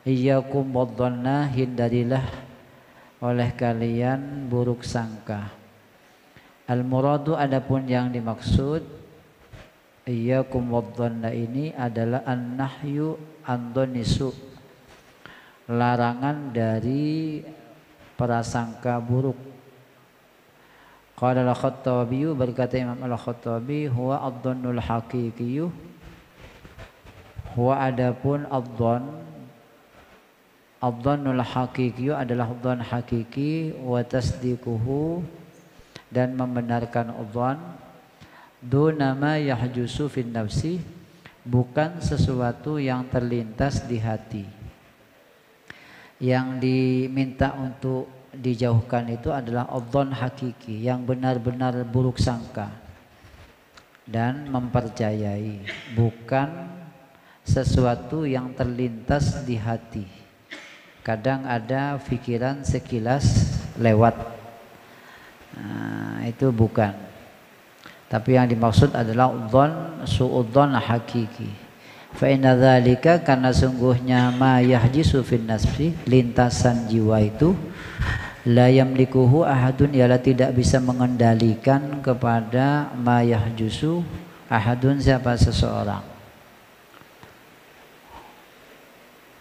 Iyyakum wadhanna, hindarilah oleh kalian buruk sangka. Al-muradu, adapun yang dimaksud iyyakum wadhanna ini adalah an-nahyu an-dhanisu, larangan dari prasangka buruk. Qala al-Khattabi, berkata Imam al-Khattabi, huwa ad-dhannul haqiqiyyu, huwa adapun ad-dhannul haqiqiyyu adalah dhann hakiki, wa tasdiquhu dan membenarkan dhann, duna ma yahjusu fin nafsi, bukan sesuatu yang terlintas di hati. Yang diminta untuk dijauhkan itu adalah dhann hakiki, yang benar-benar buruk sangka dan mempercayai, bukan sesuatu yang terlintas di hati. Kadang ada pikiran sekilas lewat, nah, itu bukan. Tapi yang dimaksud adalah dhann, su'udzon hakiki. Fa inna dzalika, karena sungguhnya ma yahjisu fin nafsi, lintasan jiwa itu, la yamlikuhu ahadun, ialah tidak bisa mengendalikan kepada ma yahjusu ahadun, siapa seseorang.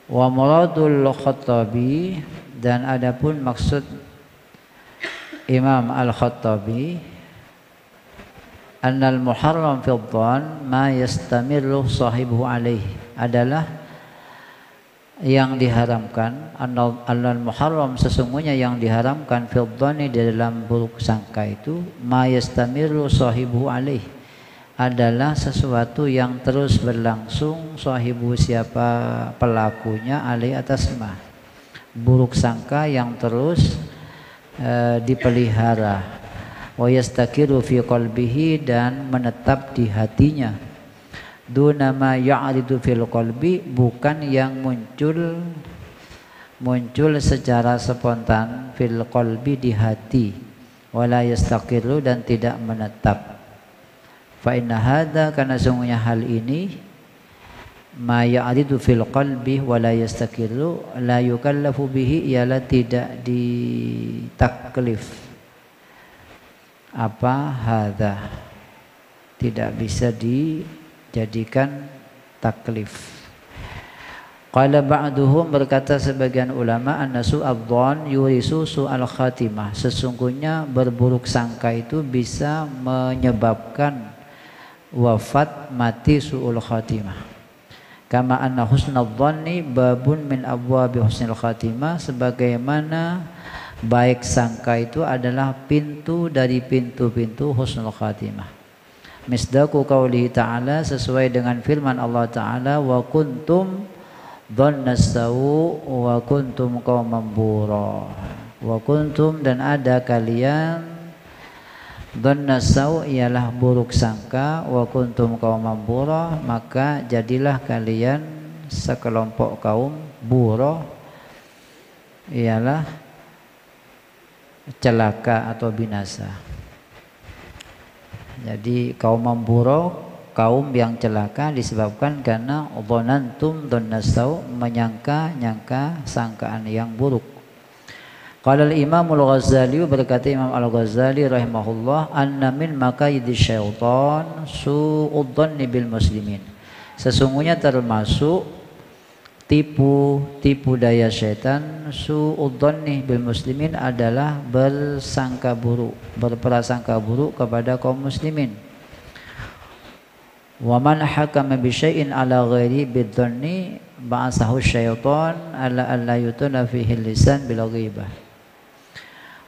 Wa muradul Khattabi, dan adapun maksud Imam Al-Khattabi, annal muharram fi dhann ma yastamirru sahibuhu alaihi, adalah yang diharamkan, annal muharram, sesungguhnya yang diharamkan fi dhanni, di dalam buruk sangka itu, ma yastamirru sahibuhu alaihi, adalah sesuatu yang terus berlangsung, sahibu siapa pelakunya, alaihi atas ma, buruk sangka yang terus dipelihara, wa yastaqiru fi qalbihi, dan menetap di hatinya, duna ma ya'ridu fil qalbi, bukan yang muncul secara spontan fil qalbi, di hati, wala yastaqiru, dan tidak menetap. Fa inna hadza, karena sungguhnya hal ini, ma ya'ridu fil qalbi wa la yastaqiru, la yukallafu bihi, ialah tidak ditaklif. Apa hadza? Tidak bisa dijadikan taklif. Qala ba'duhum, berkata sebagian ulama, annasu ad-dhann yurisu su'al khatimah, sesungguhnya berburuk sangka itu bisa menyebabkan wafat, mati, su'ul khatimah. Kama anna husnul dhanni babun min abwabi husnul khatimah, sebagaimana baik sangka itu adalah pintu dari pintu-pintu husnul khatimah. Misdaqu qaulihi ta'ala, sesuai dengan firman Allah Ta'ala, wa kuntum dhannasawu wa kuntum qauman bura. Wa kuntum, dan ada kalian, dhannasawu ialah buruk sangka, wa kuntum qauman bura, maka jadilah kalian sekelompok kaum, bura ialah celaka atau binasa. Jadi kaum bura, kaum yang celaka, disebabkan karena dhanantum dhannasawu, menyangka sangkaan yang buruk. Qala al-Imam al-Ghazali, berkata Imam al-Ghazali rahimahullah, anna min makaidi syaitan su'ud dhanni bil muslimin, sesungguhnya termasuk tipu daya syaitan, su'ud dhanni bil muslimin, adalah bersangka buruk, berprasangka buruk kepada kaum muslimin. Wa man hakama bi syai'in ala ghairi bidhanni ba'asahu syaitan ala alla yutuna fihi lisan bil ghibah.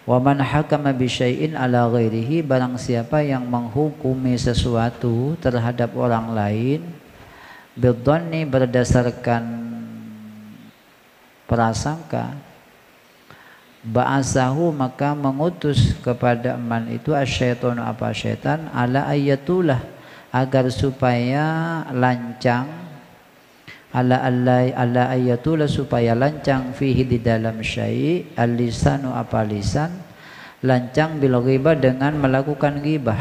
Wa man hakama bi syai'in ala ghairihi, barang siapa yang menghukumi sesuatu terhadap orang lain, bidhanni, berdasarkan prasangka, ba'asahu, maka mengutus kepada man itu asyaitonu, apa syaitan, ala ayatulah, agar supaya lancang, ala ayatulah, supaya lancang, fihi, di dalam syai', al-lisanu, apa lisan, lancang bil ghibah, dengan melakukan ghibah.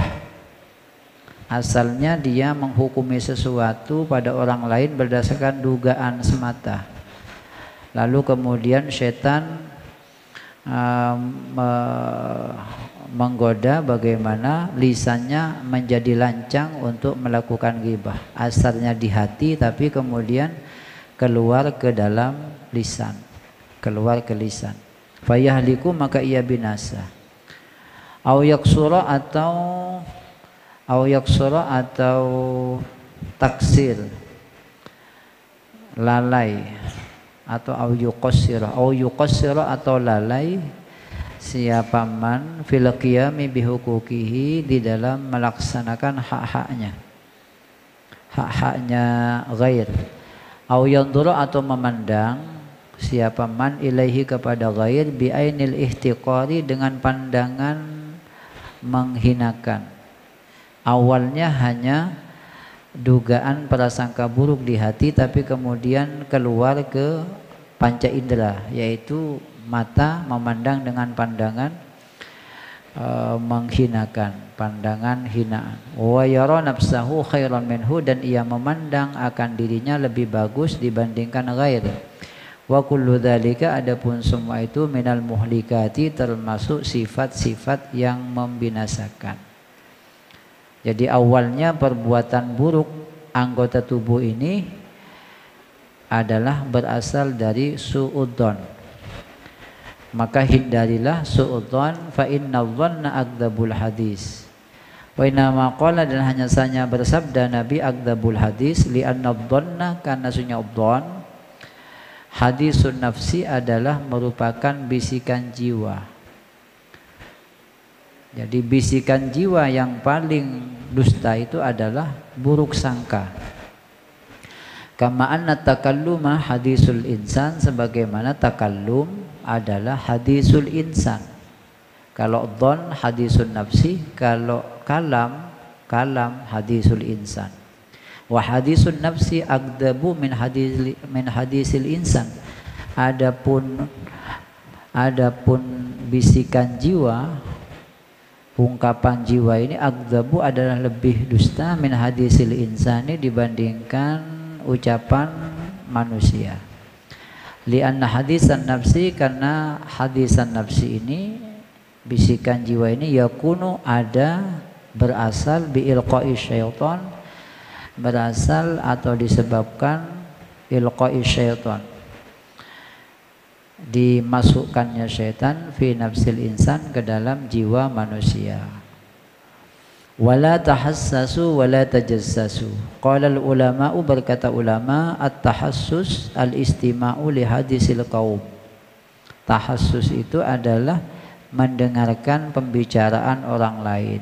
Asalnya dia menghukumi sesuatu pada orang lain berdasarkan dugaan semata, Lalu kemudian setan menggoda bagaimana lisannya menjadi lancang untuk melakukan ghibah. Asalnya di hati tapi kemudian keluar ke dalam lisan, keluar ke lisan. Fayahliku, maka ia binasa. Au yaksura atau taksir, lalai, atau au yuqassira atau lalai siapa man fil qiyami bihuquqihi, di dalam melaksanakan hak-haknya ghair. Au yanzura atau memandang siapa man ilaihi kepada ghair bi ainil ihtiqari, dengan pandangan menghinakan. Awalnya hanya dugaan prasangka buruk di hati, tapi kemudian keluar ke panca indera, yaitu mata memandang dengan pandangan menghinakan, pandangan hinaan. Wa yara nafsahu khairan minhu, dan ia memandang akan dirinya lebih bagus dibandingkan ghair. Wa kullu dzalika, adapun semua itu minal muhlikati, termasuk sifat-sifat yang membinasakan. Jadi awalnya perbuatan buruk anggota tubuh ini adalah berasal dari su'udzon. Maka hindarilah su'udzon, fa inna dhanna akdzabul hadis. Wa inna ma qala, dan hanya saja bersabda Nabi akdzabul hadis, li anna dhanna, karena sunya dzon, hadisun nafsi adalah merupakan bisikan jiwa. Jadi bisikan jiwa yang paling dusta itu adalah buruk sangka. Kama anna takalluma hadisul insan, sebagaimana takallum adalah hadisul insan. Kalau dhon hadisun nafsi, kalau kalam hadisul insan. Wa hadisun nafsi akdabu min hadisil insan. Adapun bisikan jiwa, ungkapan jiwa ini akdabu adalah lebih dusta min hadisil insani, dibandingkan ucapan manusia. Lianna hadisan nafsi, karena hadisan nafsi ini, bisikan jiwa ini, yakunu ada berasal bi ilqa'i syaitan, berasal atau disebabkan ilqa'i syaitan, dimasukkannya syaitan fi nafsil insan, ke dalam jiwa manusia. Wala tahassasu wala tajassasu. Qala al-ulama'u, berkata ulama, at-tahassus al-istima'u li hadisil qaum. Tahassus itu adalah mendengarkan pembicaraan orang lain,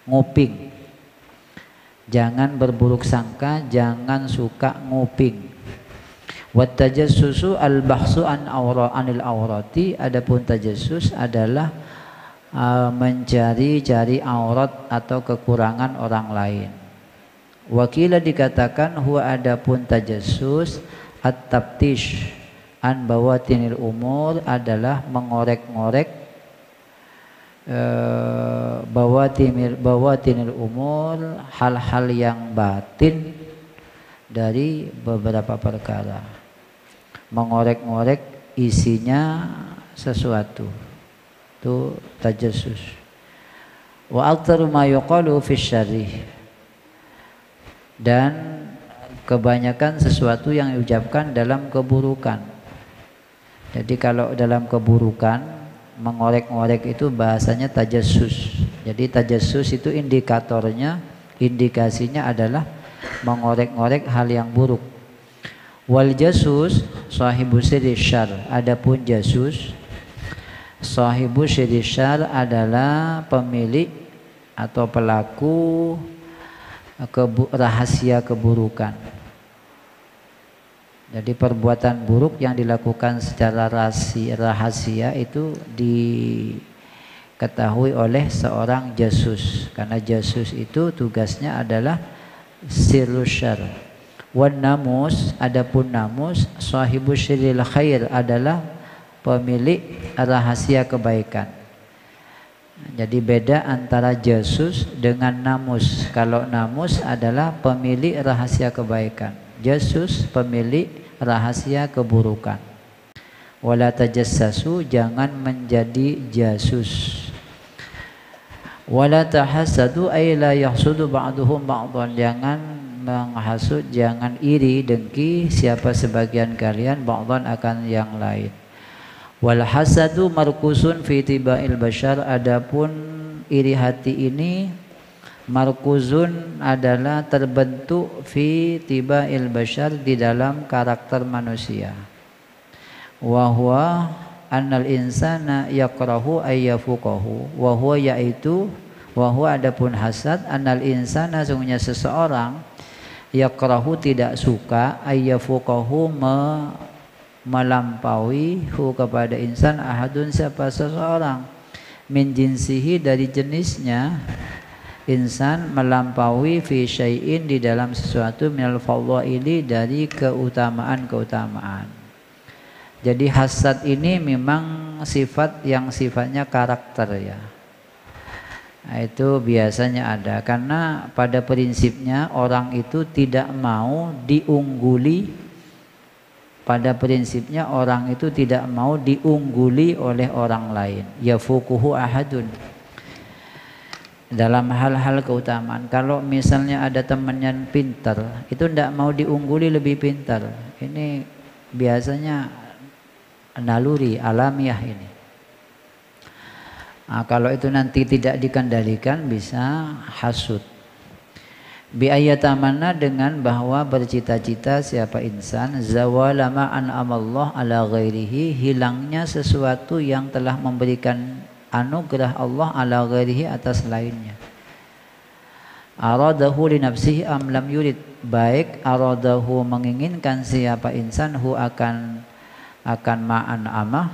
nguping. Jangan berburuk sangka, jangan suka nguping. Wat tajassusu al-bahsu anil aurati, adapun tajassus adalah mencari-cari aurat atau kekurangan orang lain. Wakila, dikatakan, huwa adapun tajassus at-tabtish an bawatinil umur, adalah mengorek-ngorek bawatinil umur, hal-hal yang batin dari beberapa perkara. Mengorek-ngorek isinya sesuatu, itu tajassus. Wa aktsaru ma yuqalu fi syarri, dan kebanyakan sesuatu yang diucapkan dalam keburukan. Jadi kalau dalam keburukan, mengorek-ngorek itu bahasanya tajassus. Jadi tajassus itu indikasinya adalah mengorek-ngorek hal yang buruk. Wal jasus sahibu syarr, adapun jasus sahibu syarr adalah pemilik atau pelaku rahasia keburukan. Jadi perbuatan buruk yang dilakukan secara rahasia itu diketahui oleh seorang jasus, karena jasus itu tugasnya adalah sirrus syarr. Wan namus, adapun namus sahibu syirril khair adalah pemilik rahasia kebaikan. Jadi beda antara jasus dengan namus. Kalau namus adalah pemilik rahasia kebaikan, jasus pemilik rahasia keburukan. Wala tajassasu, jangan menjadi jasus. Wala tahassadu ay la yahsudu ba'duhum ba'dhan, jangan menghasut, jangan iri dengki siapa sebagian kalian ba'dhan akan yang lain. Wal hasadu markusun fi tibail bashar, adapun iri hati ini markuzun adalah terbentuk fi tibail bashar, di dalam karakter manusia. Wa huwa annal insana yakrahu ayyafuqahu, wa huwa yaitu, wa huwa adapun hasad, annal insana sungguhnya seseorang yakrahu tidak suka ayyafuqahu melampaui hu kepada insan ahadun siapa seseorang min jinsihi dari jenisnya, insan melampaui fi syai'in di dalam sesuatu minal fadhaili dari keutamaan-keutamaan. Jadi hasad ini memang sifat yang sifatnya karakter ya. Nah, itu biasanya ada karena pada prinsipnya orang itu tidak mau diungguli. Pada prinsipnya orang itu tidak mau diungguli oleh orang lain. Yafuquhu ahadun. Dalam hal-hal keutamaan, kalau misalnya ada temannya pintar, itu tidak mau diungguli lebih pintar. Ini biasanya naluri alamiah ini. Nah, kalau itu nanti tidak dikendalikan bisa hasud. Bi ayatamanna, dengan bahwa bercita-cita siapa insan zawala ma an'amallah ala ghairihi, hilangnya sesuatu yang telah memberikan anugerah Allah ala ghairihi atas lainnya. Aradahu li nafsihi am lam yurid, baik aradahu menginginkan siapa insan hu akan ma'an amah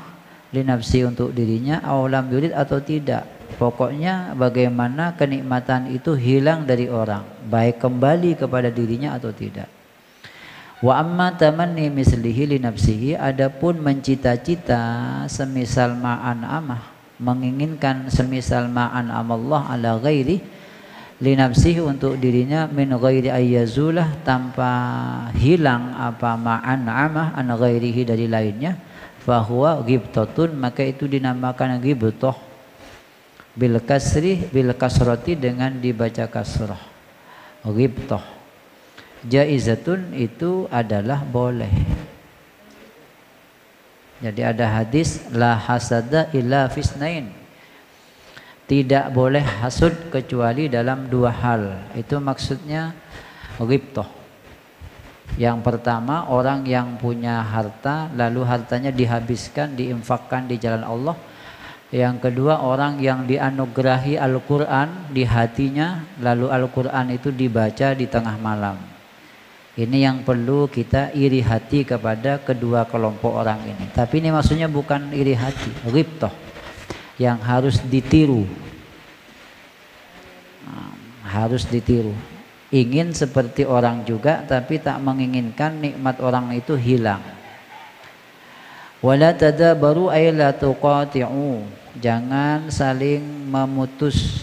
li nafsi untuk dirinya, aulam yurid atau tidak, pokoknya bagaimana kenikmatan itu hilang dari orang, baik kembali kepada dirinya atau tidak. Wa amma tamanni mislihi li nafsihi, adapun mencita-cita semisal ma'an amah, menginginkan semisal ma'an amallah ala ghairi li nafsihi untuk dirinya, min ghairi ayyazulah, tanpa hilang apa ma'an amah an ghairihi dari lainnya, fahuwa ghibtatun, maka itu dinamakan ghibtah bil kasri bil kasrati, dengan dibaca kasrah ghibtah. Jaizatun itu adalah boleh. Jadi ada hadis la hasada illa fisnain, tidak boleh hasud kecuali dalam dua hal. Itu maksudnya ghibtah. Yang pertama, orang yang punya harta lalu hartanya dihabiskan, diinfakkan di jalan Allah. Yang kedua, orang yang dianugerahi Al-Quran di hatinya lalu Al-Quran itu dibaca di tengah malam. Ini yang perlu kita iri hati kepada kedua kelompok orang ini. Tapi ini maksudnya bukan iri hati, ghibtah, yang harus ditiru. Harus ditiru. Ingin seperti orang juga, tapi tak menginginkan nikmat orang itu hilang. Wala tadabaru ay la tuqati'u, jangan saling memutus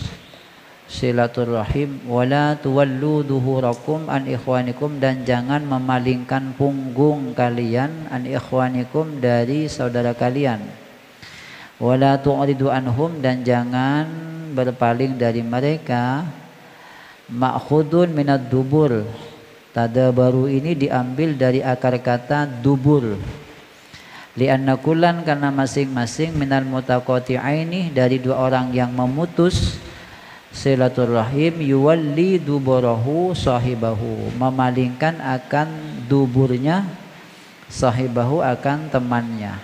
silaturahim. Wala tuwallu duhurakum an ikhwanikum, dan jangan memalingkan punggung kalian an ikhwanikum dari saudara kalian. Wala tu'ridu anhum, dan jangan berpaling dari mereka. Ma'khudun minad dubur, tadabaru ini diambil dari akar kata dubur. Li'anna kullan, karena masing-masing minal mutaqati'aini, dari dua orang yang memutus silaturahim, yuwalli duburahu sahibahu, memalingkan akan duburnya sahibahu, akan temannya.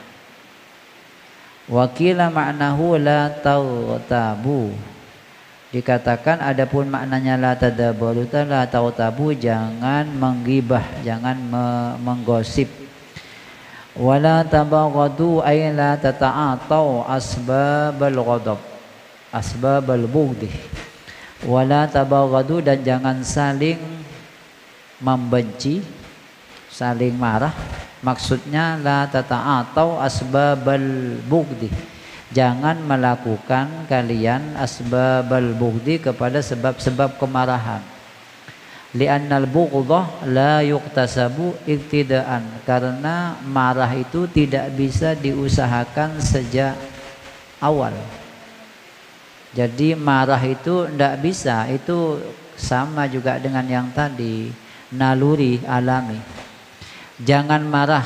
Wakila ma'nahu la taghtabu, dikatakan adapun maknanya la tadabaru, la taghtabu, jangan menggibah, jangan menggosip. Wala tabaghadu ay la tata'atau asbabal ghadab asbabal bughdi. Wala tabaghadu, dan jangan saling membenci, saling marah. Maksudnya la tata'atau asbabal bughdi, jangan melakukan kalian asbabal bughdi kepada sebab-sebab kemarahan. Li'annal bughdha la yuqtasabu ibtidaan, karena marah itu tidak bisa diusahakan sejak awal. Jadi marah itu tidak bisa, itu sama juga dengan yang tadi, naluri alami. Jangan marah.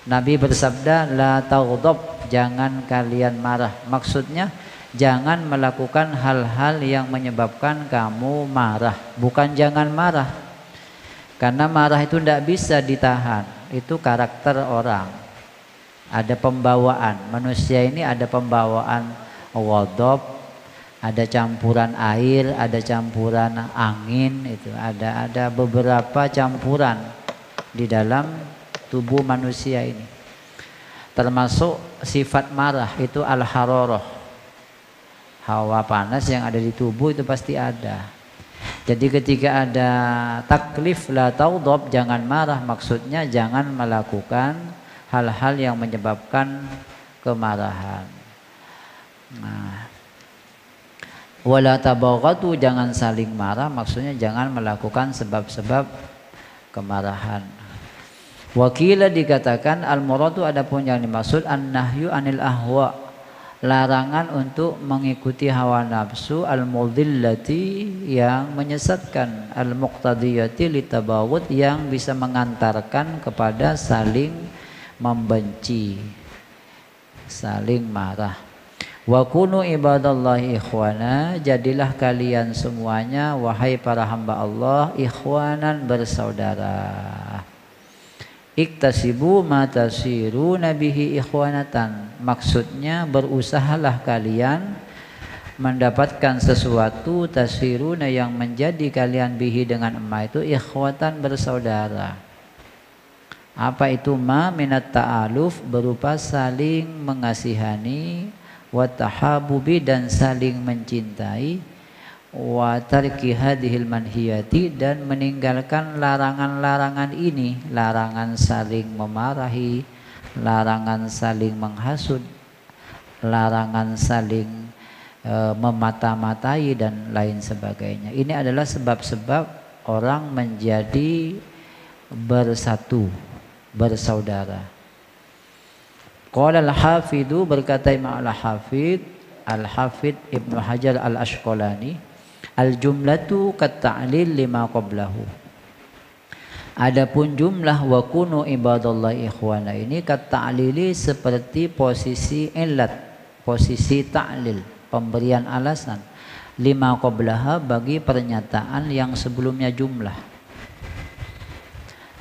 Nabi bersabda la taghdab, jangan kalian marah. Maksudnya jangan melakukan hal-hal yang menyebabkan kamu marah. Bukan jangan marah, karena marah itu tidak bisa ditahan. Itu karakter orang. Ada pembawaan. Manusia ini ada pembawaan ghadab, ada campuran air, ada campuran angin. Itu ada beberapa campuran di dalam tubuh manusia ini. Termasuk sifat marah itu al-hararah. Hawa panas yang ada di tubuh itu pasti ada. Jadi ketika ada taklif la taghdab, jangan marah, maksudnya jangan melakukan hal-hal yang menyebabkan kemarahan. Nah, wala tabaghatu, jangan saling marah, maksudnya jangan melakukan sebab-sebab kemarahan. Wakila dikatakan al-muradu, adapun yang dimaksud an-nahyu anil ahwa, larangan untuk mengikuti hawa nafsu, al-mudhillati, yang menyesatkan, al-muqtadiyati litabaghut, yang bisa mengantarkan kepada saling membenci, saling marah. Wa kunu ibadallahi ikhwana, jadilah kalian semuanya wahai para hamba Allah ikhwanan, bersaudara. Iktasibu ma tasiruna bihi ikhwanatan, maksudnya berusahalah kalian mendapatkan sesuatu, tasiruna, yang menjadi kalian bihi dengan emas itu ikhwatan, bersaudara. Apa itu ma? Minat ta'aluf, berupa saling mengasihani, wa tahabubi, dan saling mencintai, wa tarki hadhil manhiyati, dan meninggalkan larangan-larangan ini, larangan saling memarahi, larangan saling menghasut, larangan saling memata-matai, dan lain sebagainya. Ini adalah sebab-sebab orang menjadi bersatu, bersaudara. Qala al-hafidhu, berkata Imam al-hafidh Ibnu Hajar al-Asqalani, al-jumlatu kat-ta'lil lima qablahu. Adapun jumlah wa kunu ibadallahi ikhwana ini kat-ta'lili, seperti posisi illat, posisi ta'lil, pemberian alasan, lima qablaha, bagi pernyataan yang sebelumnya jumlah.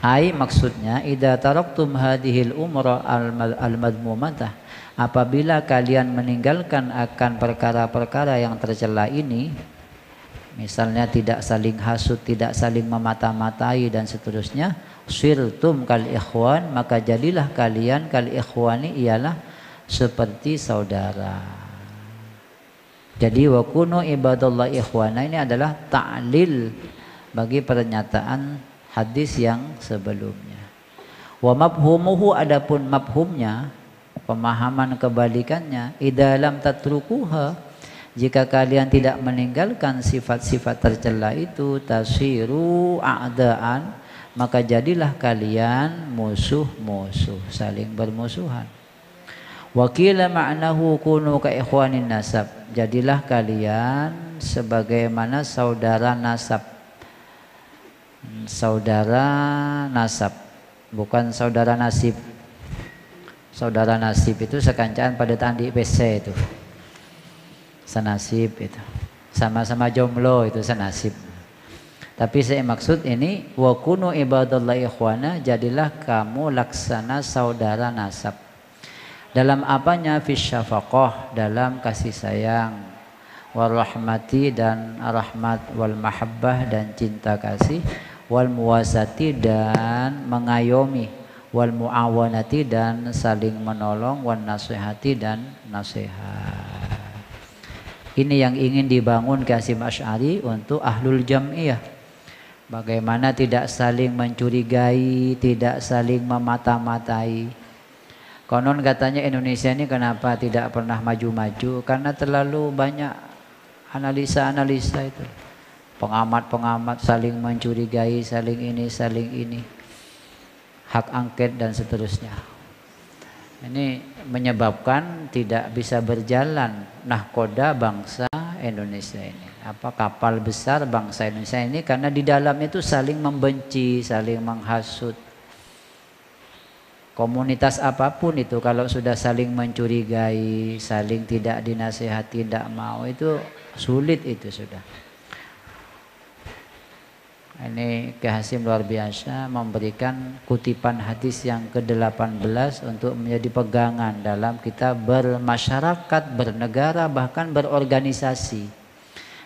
Ai, maksudnya idza taraktum hadhil umra al-madmumatah, apabila kalian meninggalkan akan perkara-perkara yang tercela ini, misalnya tidak saling hasut, tidak saling memata-matai, dan seterusnya, sirtum kal ikhwan, maka jadilah kalian kal ikhwani, ialah seperti saudara. Jadi wa kunu ibadallah ikhwana ini adalah ta'lil bagi pernyataan hadis yang sebelumnya. Wa mafhumuhu, adapun mafhumnya, pemahaman kebalikannya, idza lam tatrukuha, jika kalian tidak meninggalkan sifat-sifat tercela itu, tasiru a'daan, maka jadilah kalian musuh-musuh, saling bermusuhan. Wakila ma'nahu kunu ka ikhwanin nasab, jadilah kalian sebagaimana saudara nasab. Saudara nasab, bukan saudara nasib. Saudara nasib itu sekancaan pada tandi PC itu, senasib itu, sama-sama jomblo itu senasib. Tapi saya maksud ini wa kunu ibadallahi ikhwana, jadilah kamu laksana saudara nasab. Dalam apanya? Fisyafaqah, dalam kasih sayang, warahmati, dan rahmat, wal mahabbah, dan cinta kasih, wal muwasati, dan mengayomi, wal muawanati, dan saling menolong, wan nasihati, dan nasihat. Ini yang ingin dibangun Qasim Asy'ari untuk ahlul jam'iyah. Bagaimana tidak saling mencurigai, tidak saling memata-matai. Konon katanya Indonesia ini kenapa tidak pernah maju-maju? Karena terlalu banyak analisa-analisa itu. pengamat-pengamat saling mencurigai, saling ini, hak angket dan seterusnya. Ini menyebabkan tidak bisa berjalan nahkoda bangsa Indonesia ini. Apa kapal besar bangsa Indonesia ini, karena di dalamnya itu saling membenci, saling menghasut. Komunitas apapun itu kalau sudah saling mencurigai, saling tidak dinasihati, tidak mau, itu sulit itu sudah. Ini Ki Hasim luar biasa memberikan kutipan hadis yang ke-18 untuk menjadi pegangan dalam kita bermasyarakat, bernegara, bahkan berorganisasi.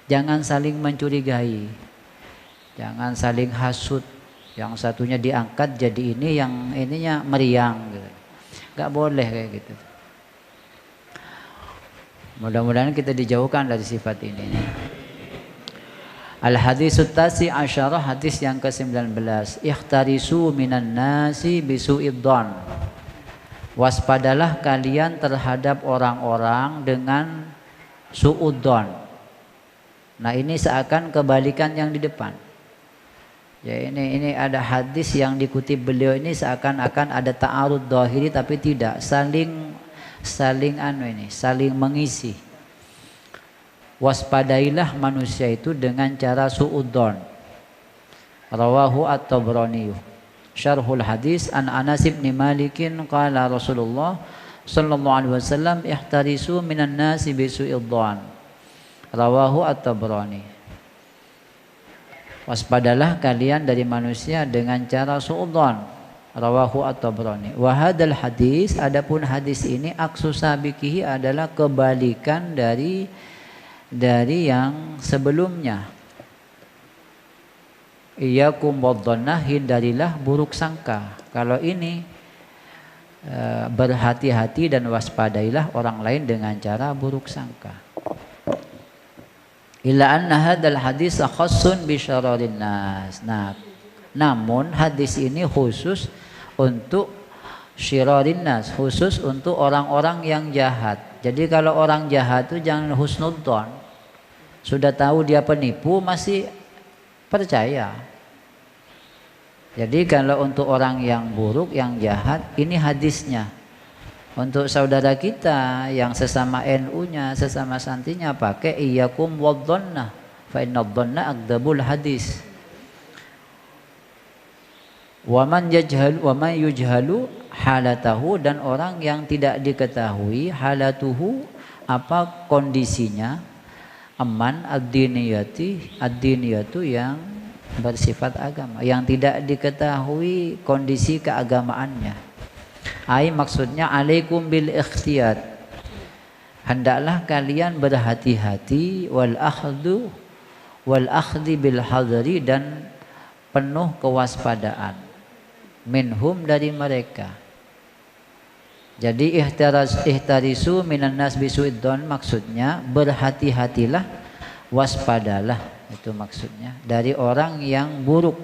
Jangan saling mencurigai, jangan saling hasut. Yang satunya diangkat jadi ini, yang ininya meriang gitu. Gak boleh kayak gitu. Mudah-mudahan kita dijauhkan dari sifat ini. Al-hadisut tasi asyarah, hadis yang ke-19. Ikhtarisu minan nasi bisu'id dhan. Waspadalah kalian terhadap orang-orang dengan su'uddon. Nah, ini seakan kebalikan yang di depan. Ya, ini ada hadis yang dikutip beliau ini seakan-akan ada ta'arud dhahiri, tapi tidak, saling mengisi. Waspadailah manusia itu dengan cara su'uddon. Rawahu at-Tabrani. Syarhul hadis an Anas bin Malikin qala Rasulullah sallallahu alaihi wasallam ihtarisu minan nasi bisu'iddan. Rawahu at-Tabrani. Waspadalah kalian dari manusia dengan cara su'uddon. Rawahu at-Tabrani. Wa hadzal hadis, adapun hadis ini aksu sabiqihi adalah kebalikan dari yang sebelumnya. Iyyakum wadh-dhannah, hindarilah buruk sangka. Kalau ini berhati-hati dan waspadailah orang lain dengan cara buruk sangka. Illa anna hadzal hadis khassun bi syararin nas. Nah, namun hadis ini khusus untuk syirarin nas, khusus untuk orang-orang yang jahat. Jadi kalau orang jahat itu jangan husnudzon. Sudah tahu dia penipu masih percaya. Jadi kalau untuk orang yang buruk, yang jahat, ini hadisnya. Untuk saudara kita yang sesama NU-nya, sesama santrinya, pakai iyyakum wadh-dhannah fa innadh-dhanna akdzabul hadis. Wa man yujhalu halatahu, dan orang yang tidak diketahui halatuhu, apa kondisinya, aman ad-diniyatu yang bersifat agama, yang tidak diketahui kondisi keagamaannya. Ai maksudnya alaikum bil ikhtiyar, hendaklah kalian berhati-hati, wal akhdhi bil hadri, dan penuh kewaspadaan, minhum dari mereka. Jadi ihtarisu minan nas bisu'iddon, maksudnya berhati-hatilah, waspadalah, itu maksudnya dari orang yang buruk,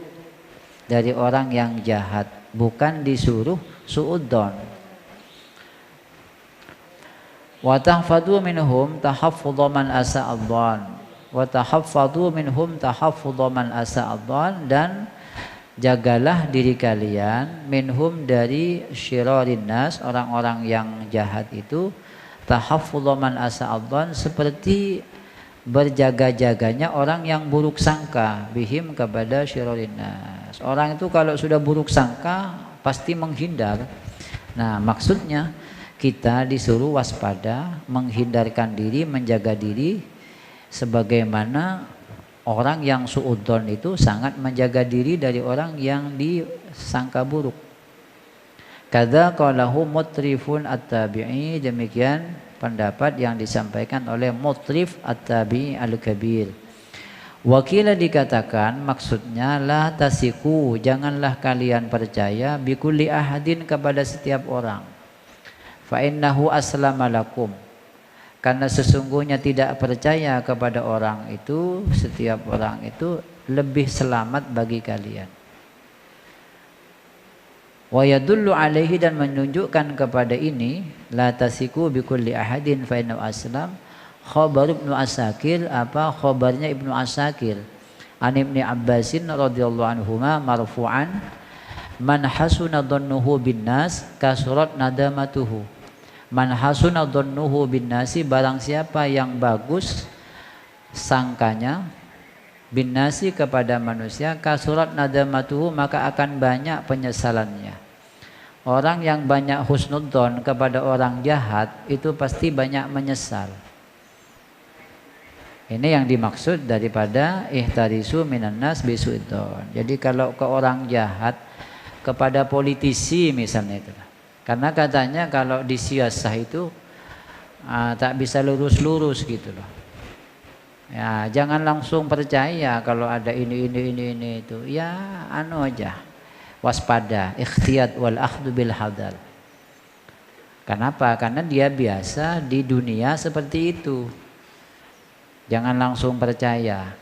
dari orang yang jahat, bukan disuruh su'uddon. Wa tahfadhu minhum tahaffudha man asa'adhan, wa tahaffadhu minhum tahaffudha man asa'adhan, dan jagalah diri kalian minhum dari syirarin nas, orang-orang yang jahat itu, tahaffudha man asa'adhan, seperti berjaga-jaganya orang yang buruk sangka, bihim, kepada syirarin nas. Orang itu kalau sudah buruk sangka pasti menghindar. Nah, maksudnya kita disuruh waspada, menghindarkan diri, menjaga diri, sebagaimana orang yang su'uddon itu sangat menjaga diri dari orang yang disangka buruk. Kadza qalahu Mutrifun at-Tabi'i, demikian pendapat yang disampaikan oleh Mutrif at-Tabi'i al-Kabir. Wakila dikatakan, maksudnya la tasiku, janganlah kalian percaya, bikulli ahadin, kepada setiap orang. Fa innahu aslama lakum, karena sesungguhnya tidak percaya kepada orang itu, setiap orang itu lebih selamat bagi kalian. Wa yadullu alaihi, dan menunjukkan kepada ini, la tasiku bikulli ahadin fa innahu aslam, khabar Ibnu Asakir, apa khabarnya Ibnu Asakir, An Ibnu Abbasin radhiyallahu anhuma marfu'an man hasuna dhannuhu bin nas kasurat nadamatuhu. Man hasuna dhannuhu bin nasi, barang siapa yang bagus sangkanya bin nasi kepada manusia, kasurat nadamatuhu, maka akan banyak penyesalannya. Orang yang banyak husnudzon kepada orang jahat itu pasti banyak menyesal. Ini yang dimaksud daripada ihtarisu minan nas bisuidzon. Jadi kalau ke orang jahat, kepada politisi misalnya itu, karena katanya kalau di siasah itu tak bisa lurus-lurus gitu loh. Ya, jangan langsung percaya kalau ada ini itu. Ya, anu aja. Waspada, ikhtiyat wal akhdhu bil hadar. Kenapa? Karena dia biasa di dunia seperti itu. Jangan langsung percaya.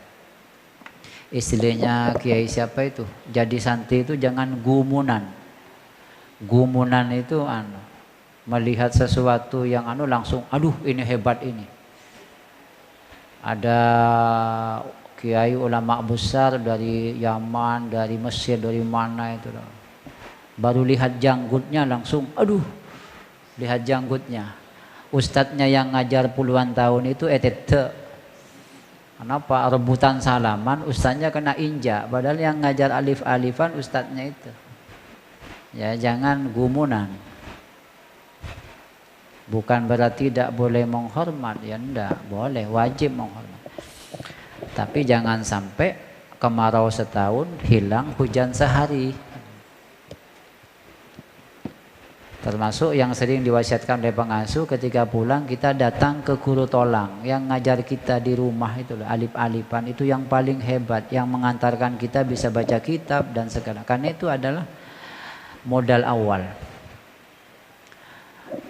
Istilahnya kiai siapa itu? Jadi santri itu jangan gumunan. Gumunan itu melihat sesuatu yang langsung aduh ini hebat ini. Ada kiai ulama besar dari Yaman, dari Mesir, dari mana itu loh. Baru lihat janggutnya langsung aduh, lihat janggutnya. Ustadznya yang ngajar puluhan tahun itu etete. Kenapa? Rebutan salaman, ustadznya kena injak. Padahal yang ngajar alif-alifan ustadznya itu. Ya, jangan gumunan. Bukan berarti tidak boleh menghormat, ya enggak, boleh, wajib menghormat. Tapi jangan sampai kemarau setahun hilang hujan sehari. Termasuk yang sering diwasiatkan oleh pengasuh, ketika pulang kita datang ke guru tolang yang ngajar kita di rumah itu loh, alif-alifan itu yang paling hebat, yang mengantarkan kita bisa baca kitab dan segala. Karena itu adalah modal awal.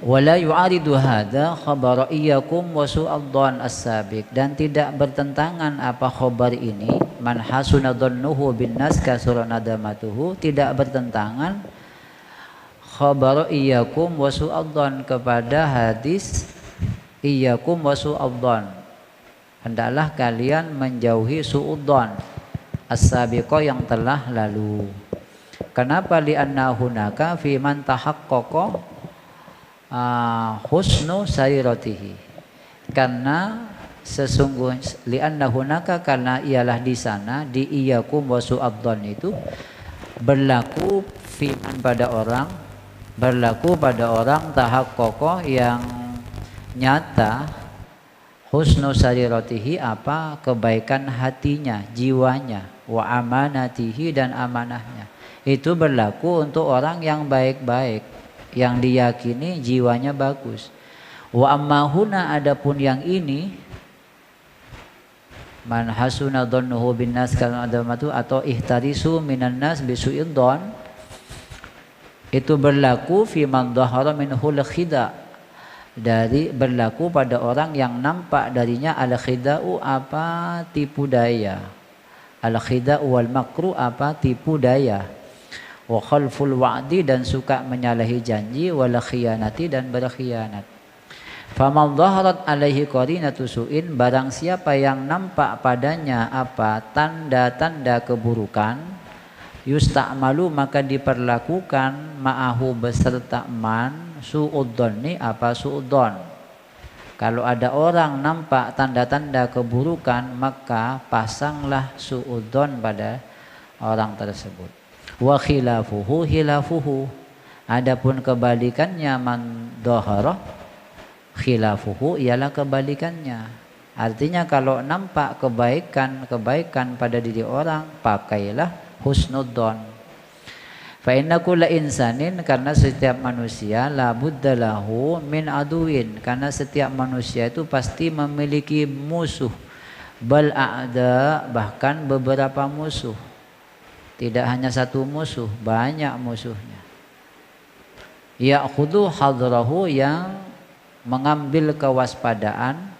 Wala yu'aridu hadza khabar iyyakum wa su'adhan as-sabiq, dan tidak bertentangan apa khabar ini man hasuna dhannuhu bin nas kasura nadamatuhu, tidak bertentangan khabar iyyakum wa su'adhan kepada hadis iyyakum wa su'adhan, hendaklah kalian menjauhi su'udhan as-sabiqa yang telah lalu. Kenapa? Li'anna hunaka fi man tahaqqaqa husnu sariratihi, karena sesungguhnya li'anna hunaka, karena ialah di sana di iyyakum wa su'adhan itu berlaku fiman pada orang, berlaku pada orang tahaqqaqa yang nyata husnu sariratihi apa kebaikan hatinya, jiwanya, wa amanatihi dan amanahnya. Itu berlaku untuk orang yang baik-baik, yang diyakini jiwanya bagus. Wa amma huna, adapun yang ini man hasuna dhannuhu bin nas kana adamatu atau ihtarisu minan nas bisu'idzon, itu berlaku fi man dhahara minhul khida, dari berlaku pada orang yang nampak darinya al khida'u apa tipu daya, al khida'u wal makru apa tipu daya, wa khalful wa'di dan suka menyalahi janji, wal khiyanati dan berkhianat. Faman dhaharat alaihi qarinatu su'in, barang siapa yang nampak padanya apa tanda-tanda keburukan, yusta'malu maka diperlakukan ma'ahu beserta man su'udzonni apa su'udzon. Kalau ada orang nampak tanda-tanda keburukan, maka pasanglah su'udzon pada orang tersebut. Wa khilafuhu hilafuhu, adapun kebalikannya man dhahara khilafuhu ialah kebalikannya. Artinya kalau nampak kebaikan pada diri orang, pakailah husnudzon. Fa inna kulla insanin, karena setiap manusia la budda lahu min aduin, karena setiap manusia itu pasti memiliki musuh, bal a'da bahkan beberapa musuh. Tidak hanya satu musuh, banyak musuhnya. Ya'khudhu hadrahu, yang mengambil kewaspadaan,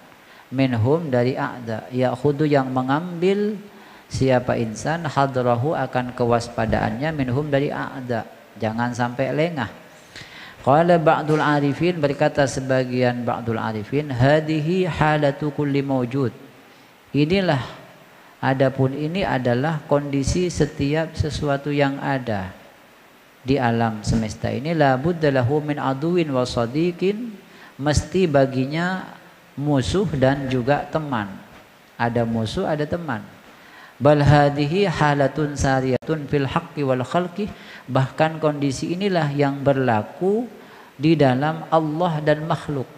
minhum dari a'da. Ya'khudhu yang mengambil siapa insan, hadrahu akan kewaspadaannya, minhum dari a'da. Jangan sampai lengah. Qala ba'dul arifin, berkata sebagian ba'dul arifin, hadihi halatu kulli mawjud. Inilah Adapun ini adalah kondisi setiap sesuatu yang ada di alam semesta ini. La budda lahu min aduwin wa sadiqin, mesti baginya musuh dan juga teman. Ada musuh, ada teman. Bal hadhihi halatun sariyatun fil haqqi wal khalqi, bahkan kondisi inilah yang berlaku di dalam Allah dan makhluk.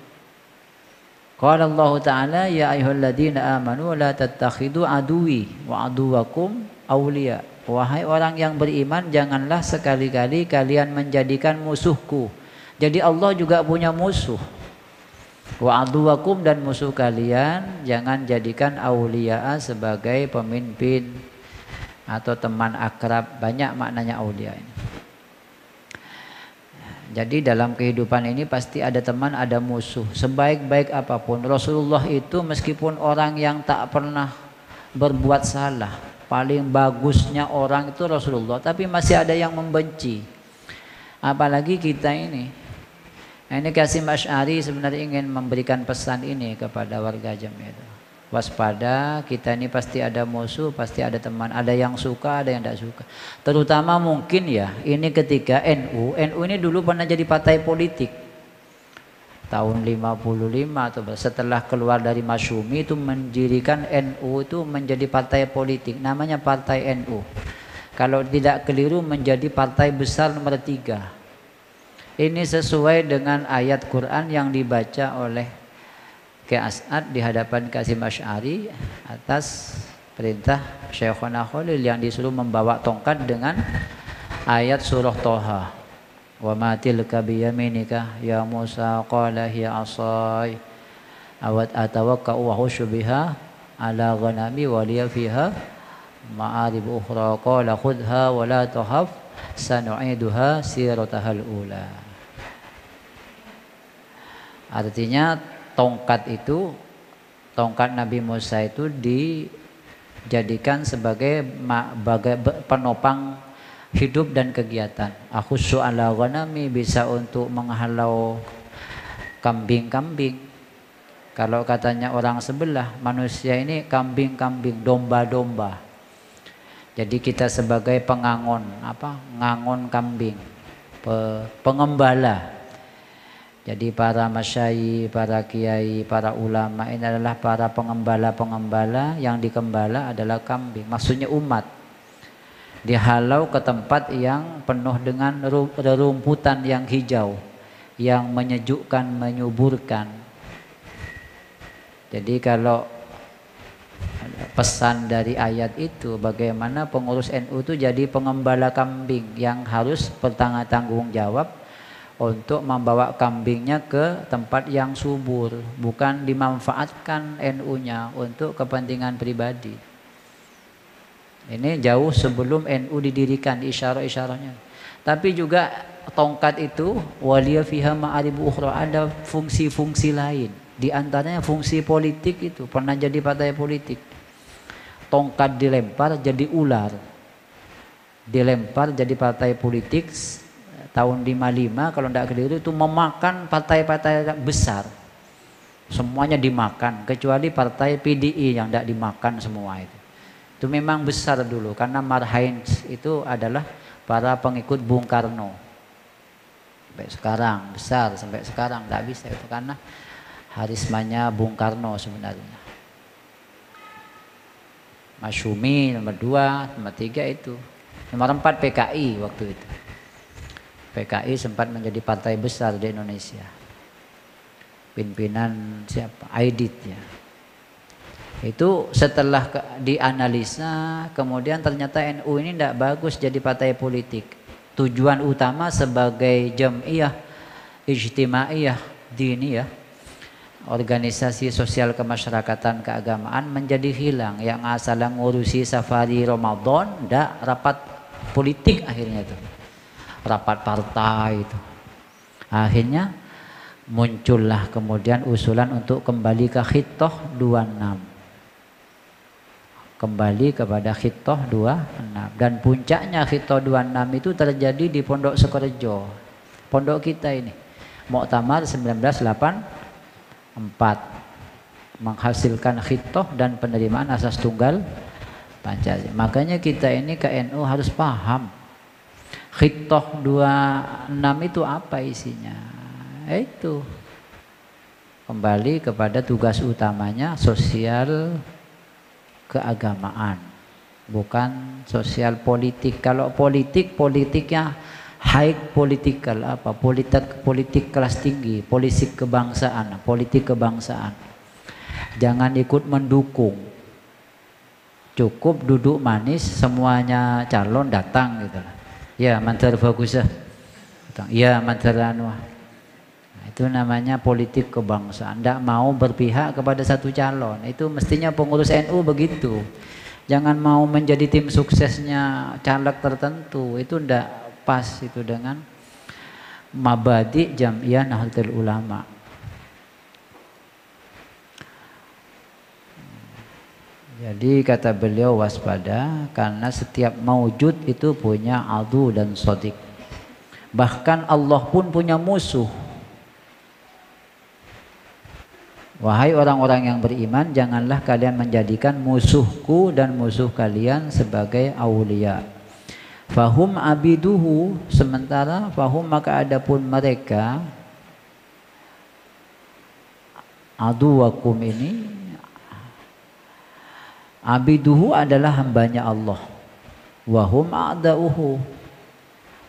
Qala Allah Ta'ala ya ayyuhalladzina amanu la tattakhidu aduwi wa aduwakum awliya. Wahai orang yang beriman, janganlah sekali-kali kalian menjadikan musuhku. Jadi Allah juga punya musuh. Wa aduwakum, dan musuh kalian jangan jadikan awliya sebagai pemimpin atau teman akrab. Banyak maknanya awliya ini. Jadi dalam kehidupan ini pasti ada teman, ada musuh. Sebaik-baik apapun Rasulullah itu, meskipun orang yang tak pernah berbuat salah, paling bagusnya orang itu Rasulullah, tapi masih ada yang membenci. Apalagi kita ini. Ini Qasim Asy'ari sebenarnya ingin memberikan pesan ini kepada warga Jamiyah. Waspada, kita ini pasti ada musuh, pasti ada teman, ada yang suka, ada yang tidak suka. Terutama mungkin ya, ini ketika NU ini dulu pernah jadi partai politik. Tahun 55 atau setelah keluar dari Masyumi itu mendirikan NU itu menjadi partai politik, namanya Partai NU. Kalau tidak keliru menjadi partai besar nomor 3. Ini sesuai dengan ayat Quran yang dibaca oleh Ki As'ad di hadapan Qasim Asy'ari atas perintah Syekhona Khalil yang disuruh membawa tongkat dengan ayat surah Thaha. Wa ma tilka biyaminika ya Musa qala hiya asai awat atawakka'u wa husyu biha ala ghanami wa liya fiha ma'arib ukhra qala khudha wa la tahaf sanu'iduha siratahal ula. Artinya tongkat Nabi Musa itu dijadikan sebagai penopang hidup dan kegiatan. Akhussu ala ghanami, bisa untuk menghalau kambing-kambing. Kalau katanya orang sebelah, manusia ini kambing-kambing, domba-domba. Jadi kita sebagai pengangon, ngangon kambing, pengembala. Jadi para masyayikh, para kiai, para ulama ini adalah para pengembala-pengembala, yang dikembala adalah kambing. Maksudnya umat. Dihalau ke tempat yang penuh dengan rerumputan yang hijau, yang menyejukkan, menyuburkan. Jadi kalau pesan dari ayat itu, bagaimana pengurus NU itu jadi pengembala kambing yang harus bertanggung jawab untuk membawa kambingnya ke tempat yang subur, bukan dimanfaatkan NU-nya untuk kepentingan pribadi. Ini jauh sebelum NU didirikan, isyarah-isyarahnya. Tapi juga tongkat itu waliya fiha ma'aribu ukhra, ada fungsi-fungsi lain. Di antaranya fungsi politik itu, pernah jadi partai politik. Tongkat dilempar jadi ular. Dilempar jadi partai politik. Tahun 55 kalau tidak keliru itu memakan partai-partai besar. Semuanya dimakan kecuali partai PDI yang tidak dimakan semua itu. Itu memang besar dulu karena Marhain itu adalah para pengikut Bung Karno. Sampai sekarang besar, sampai sekarang tidak bisa itu karena harismanya Bung Karno sebenarnya. Masyumi nomor 2, nomor 3 itu. Nomor 4 PKI waktu itu. PKI sempat menjadi partai besar di Indonesia. Pimpinan siapa? Aidit ya. Itu setelah dianalisa, kemudian ternyata NU ini tidak bagus jadi partai politik. Tujuan utama sebagai jam'iyah, ijtimaiyah, diniyah, organisasi sosial kemasyarakatan keagamaan menjadi hilang. Yang asalnya ngurusi safari Ramadan, tidak rapat politik akhirnya itu. Rapat partai itu. Akhirnya muncullah kemudian usulan untuk kembali ke Khittah 26. Kembali kepada Khittah 26. Dan puncaknya Khittah 26 itu terjadi di Pondok Sukorejo. Pondok kita ini. Muktamar 1984. Menghasilkan Khittah dan penerimaan asas tunggal Pancasila. Makanya kita ini ke NU harus paham. Khittah 26 itu apa isinya? Itu kembali kepada tugas utamanya sosial keagamaan, bukan sosial politik. Kalau politiknya high political, apa politik kelas tinggi, politik kebangsaan. Jangan ikut mendukung, cukup duduk manis, semuanya calon datang gitu. Ya mantar bagus ya mantar anu. Itu namanya politik kebangsaan. Tidak mau berpihak kepada satu calon. Itu mestinya pengurus NU begitu. Jangan mau menjadi tim suksesnya caleg tertentu. Itu tidak pas itu dengan mabadi Jam'iyah Nahdlatul Ulama. Jadi kata beliau waspada karena setiap maujud itu punya adu dan sodik. Bahkan Allah pun punya musuh. Wahai orang-orang yang beriman, janganlah kalian menjadikan musuhku dan musuh kalian sebagai aulia. Fahum abiduhu, sementara fahum maka adapun mereka aduwakum ini, abiduhu adalah hambanya Allah. Wahum a'da'uhu,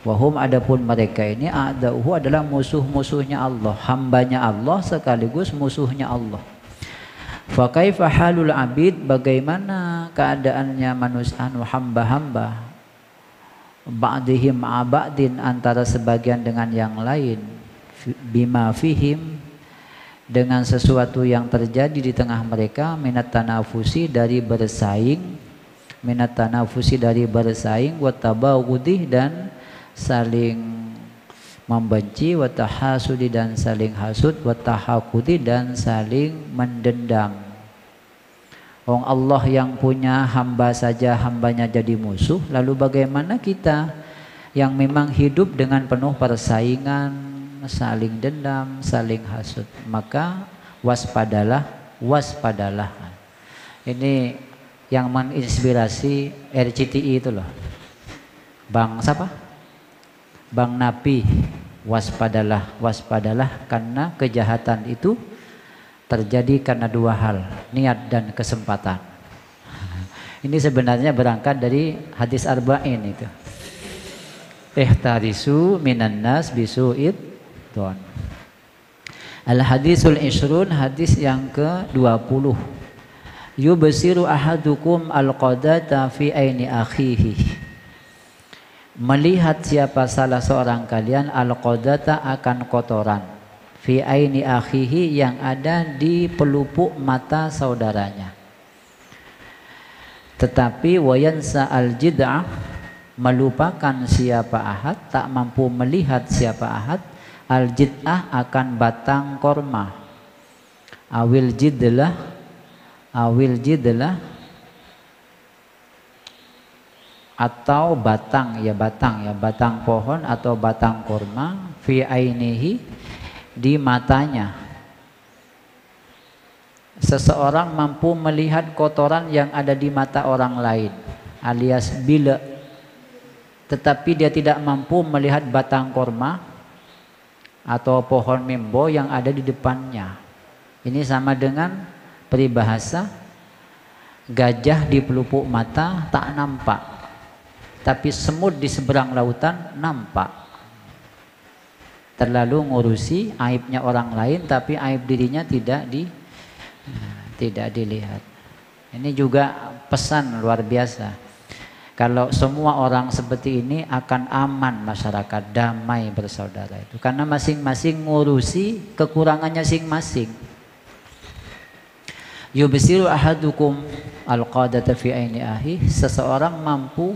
wahum adapun mereka ini a'da'uhu adalah musuh-musuhnya Allah, hambanya Allah sekaligus musuhnya Allah. Fa kaifa halul abid, bagaimana keadaannya manusia hamba-hamba, ba'dihim ma'abadin, antara sebagian dengan yang lain, bima fihim, dengan sesuatu yang terjadi di tengah mereka, minat tanafusi dari bersaing, minat tanafusi dari bersaing, watabawudih dan saling membenci, watahasudi dan saling hasud, watahakudi dan saling mendendam. Allah yang punya hamba saja hambanya jadi musuh, lalu bagaimana kita yang memang hidup dengan penuh persaingan, saling dendam, saling hasud? Maka waspadalah. Ini yang menginspirasi RCTI itu loh, Bang siapa? Bang Napi. Waspadalah karena kejahatan itu terjadi karena dua hal, niat dan kesempatan. Ini sebenarnya berangkat dari hadis arba'in itu. Ihtarisu minan nas bisu'id don. Al-hadisul ishrun, hadis yang ke-20. Yubsiru ahadukum al-qadata fi aini akhihi. Melihat siapa salah seorang kalian al-qadata akan kotoran, fi aini akhihi yang ada di pelupuk mata saudaranya. Tetapi wayansa al-jid'ah, melupakan siapa ahad, tak mampu melihat siapa ahad, al-jid'ah akan batang korma, awil jidlah atau batang pohon atau batang korma, fi ainihi, di matanya. Seseorang mampu melihat kotoran yang ada di mata orang lain, alias bila, tetapi dia tidak mampu melihat batang korma atau pohon mimbo yang ada di depannya. Ini sama dengan peribahasa gajah di pelupuk mata tak nampak, tapi semut di seberang lautan nampak. Terlalu ngurusi aibnya orang lain, tapi aib dirinya tidak dilihat. Ini juga pesan luar biasa. Kalau semua orang seperti ini akan aman masyarakat, damai bersaudara itu. Karena masing-masing ngurusi kekurangannya masing-masing. Yubsiru ahadukum al-qadata fi aini ahi, seseorang mampu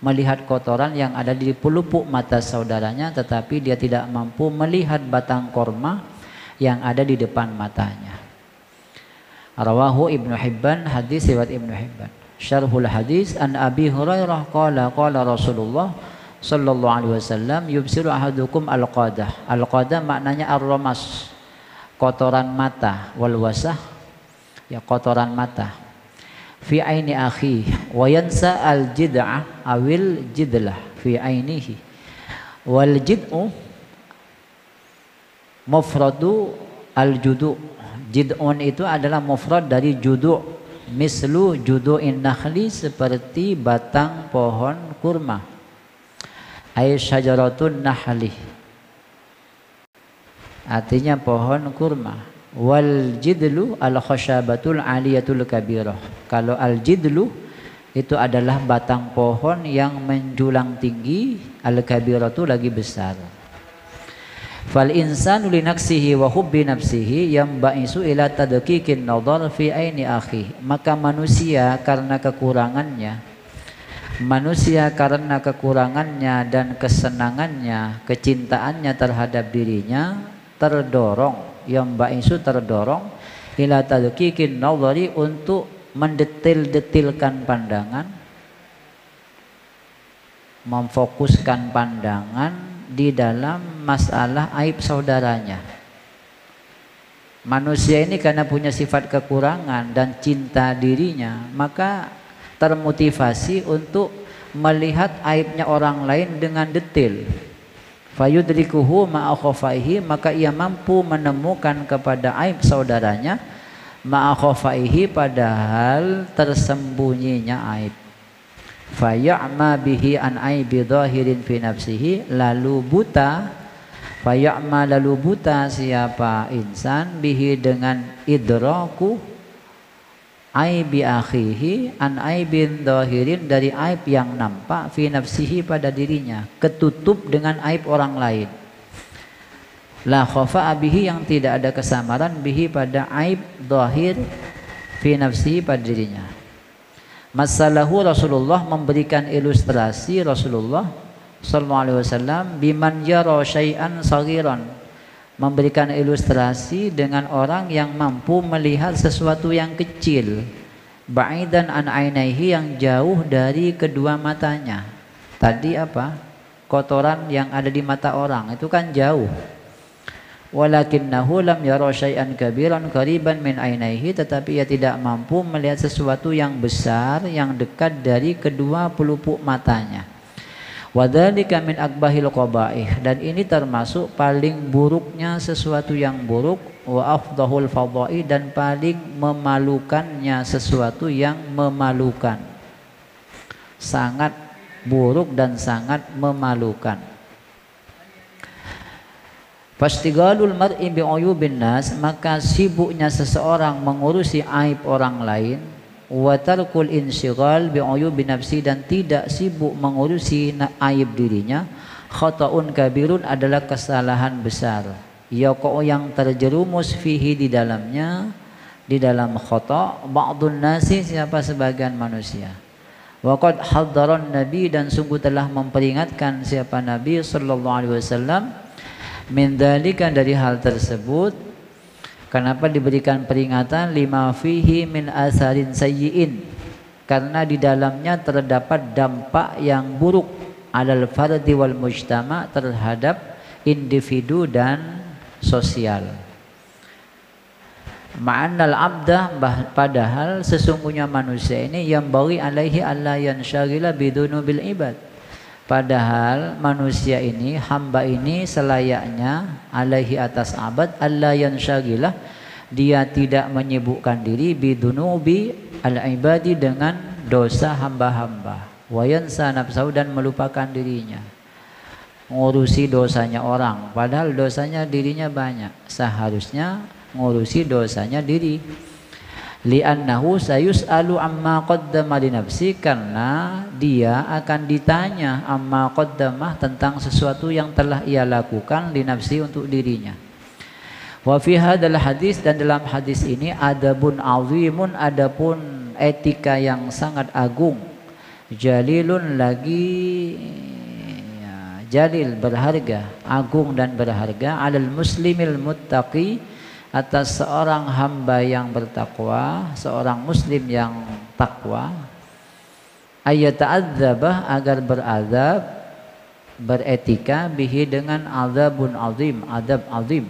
melihat kotoran yang ada di pelupuk mata saudaranya, tetapi dia tidak mampu melihat batang korma yang ada di depan matanya. Rawahu Ibnu Hibban, hadis riwayat Ibnu Hibban. Syarhul hadis an Abi Hurairah qala Rasulullah sallallahu alaihi wasallam yubsiru ahadukum al-qadah. Al-qadah maknanya ar-ramas, kotoran mata, wal wasah, ya kotoran mata. fi aini akhi wa yansa al jid'ah awil jidlah fi ainihi. Wal jid'u mufradu al judu'. Jid'un itu adalah mufrad dari judu', mislu judu'in nakhli, seperti batang pohon kurma. Ay syajaratun nahli, artinya pohon kurma. Wal jidlu al khasyabatul aliyatul kabirah. Kalau al jidlu itu adalah batang pohon yang menjulang tinggi, al kabiratu lagi besar. Fal insanu li nafsihi wa hubbi nafsihi yambaisu ila tadqiqin nadhar fi aini akhi. Maka manusia karena kekurangannya dan kesenangannya, kecintaannya terhadap dirinya terdorong, yambaisu terdorong, ila tadqiqin nadhari, untuk mendetil-detilkan pandangan, memfokuskan pandangan di dalam masalah aib saudaranya. Manusia ini karena punya sifat kekurangan dan cinta dirinya, maka termotivasi untuk melihat aibnya orang lain dengan detail. Fayudrikuhu ma'a khafaihi, maka ia mampu menemukan kepada aib saudaranya, ma'a khafaihi, padahal tersembunyinya aib. Faya'ma bihi an aibi dhahirin fi nafsihi, lalu buta siapa insan bihi dengan idraku aibi akhihi an aibin dhahirin, dari aib yang nampak, fi nafsihi, pada dirinya, ketutup dengan aib orang lain. La khafa'a bihi, yang tidak ada kesamaran, bihi, pada aib dhahir, fi nafsihi, pada dirinya. Masalahu Rasulullah, memberikan ilustrasi Rasulullah sallallahu alaihi wasallam, biman yara syai'an saghiran, memberikan ilustrasi dengan orang yang mampu melihat sesuatu yang kecil, ba'idan an ainaihi, yang jauh dari kedua matanya. Tadi apa? Kotoran yang ada di mata orang itu kan jauh. Walakinnahu lam yara syai'an kabiran qariban min ainaihi, tetapi ia tidak mampu melihat sesuatu yang besar yang dekat dari kedua pelupuk matanya. Wadzalika min akbahil qabaih, dan ini termasuk paling buruknya sesuatu yang buruk, wa afdahul fadha'i, dan paling memalukannya sesuatu yang memalukan. Sangat buruk dan sangat memalukan. Fastigalul mar'i bi'uyubin nas, maka sibuknya seseorang mengurusi aib orang lain, wa tarkul insyighal bi'uyubi nafsi, dan tidak sibuk mengurusi aib dirinya, khata'un kabirun, adalah kesalahan besar, yaqa'u, yang terjerumus fihi, di dalamnya, di dalam khata' ba'dun nasi, siapa sebagian manusia. Wa qad haddaran nabi, dan sungguh telah memperingatkan siapa Nabi sallallahu alaihi wasallam, min dzalika, dari hal tersebut. Kenapa diberikan peringatan? Lima fihi min asarin sayyi'in, karena di dalamnya terdapat dampak yang buruk, alal fardi wal mujtama, terhadap individu dan sosial. Ma'annal abda, padahal sesungguhnya manusia ini yang bagi alaihi alla yansyagila bidunubil ibad, padahal manusia ini, hamba ini, selayaknya alaihi, atas abad, alla yansyagilah, dia tidak menyibukkan diri, bidunubi al-ibadi, dengan dosa hamba-hamba, wa yansa nafsahu, dan melupakan dirinya, ngurusi dosanya orang, padahal dosanya dirinya banyak, seharusnya ngurusi dosanya diri. Li'annahu sayus'alu amma qaddama li nafsi, karena dia akan ditanya amma qaddamah, tentang sesuatu yang telah ia lakukan, li nafsi, untuk dirinya. Wa fi hadzal hadis, dan dalam hadis ini, adabun azimun, adapun etika yang sangat agung, jalilun, lagi ya, jalil, berharga, agung dan berharga, alal muslimil muttaqi, atas seorang hamba yang bertakwa, seorang muslim yang takwa, ayata'adzabah, agar berazab, beretika, bihi, dengan azabun azim, azab azim,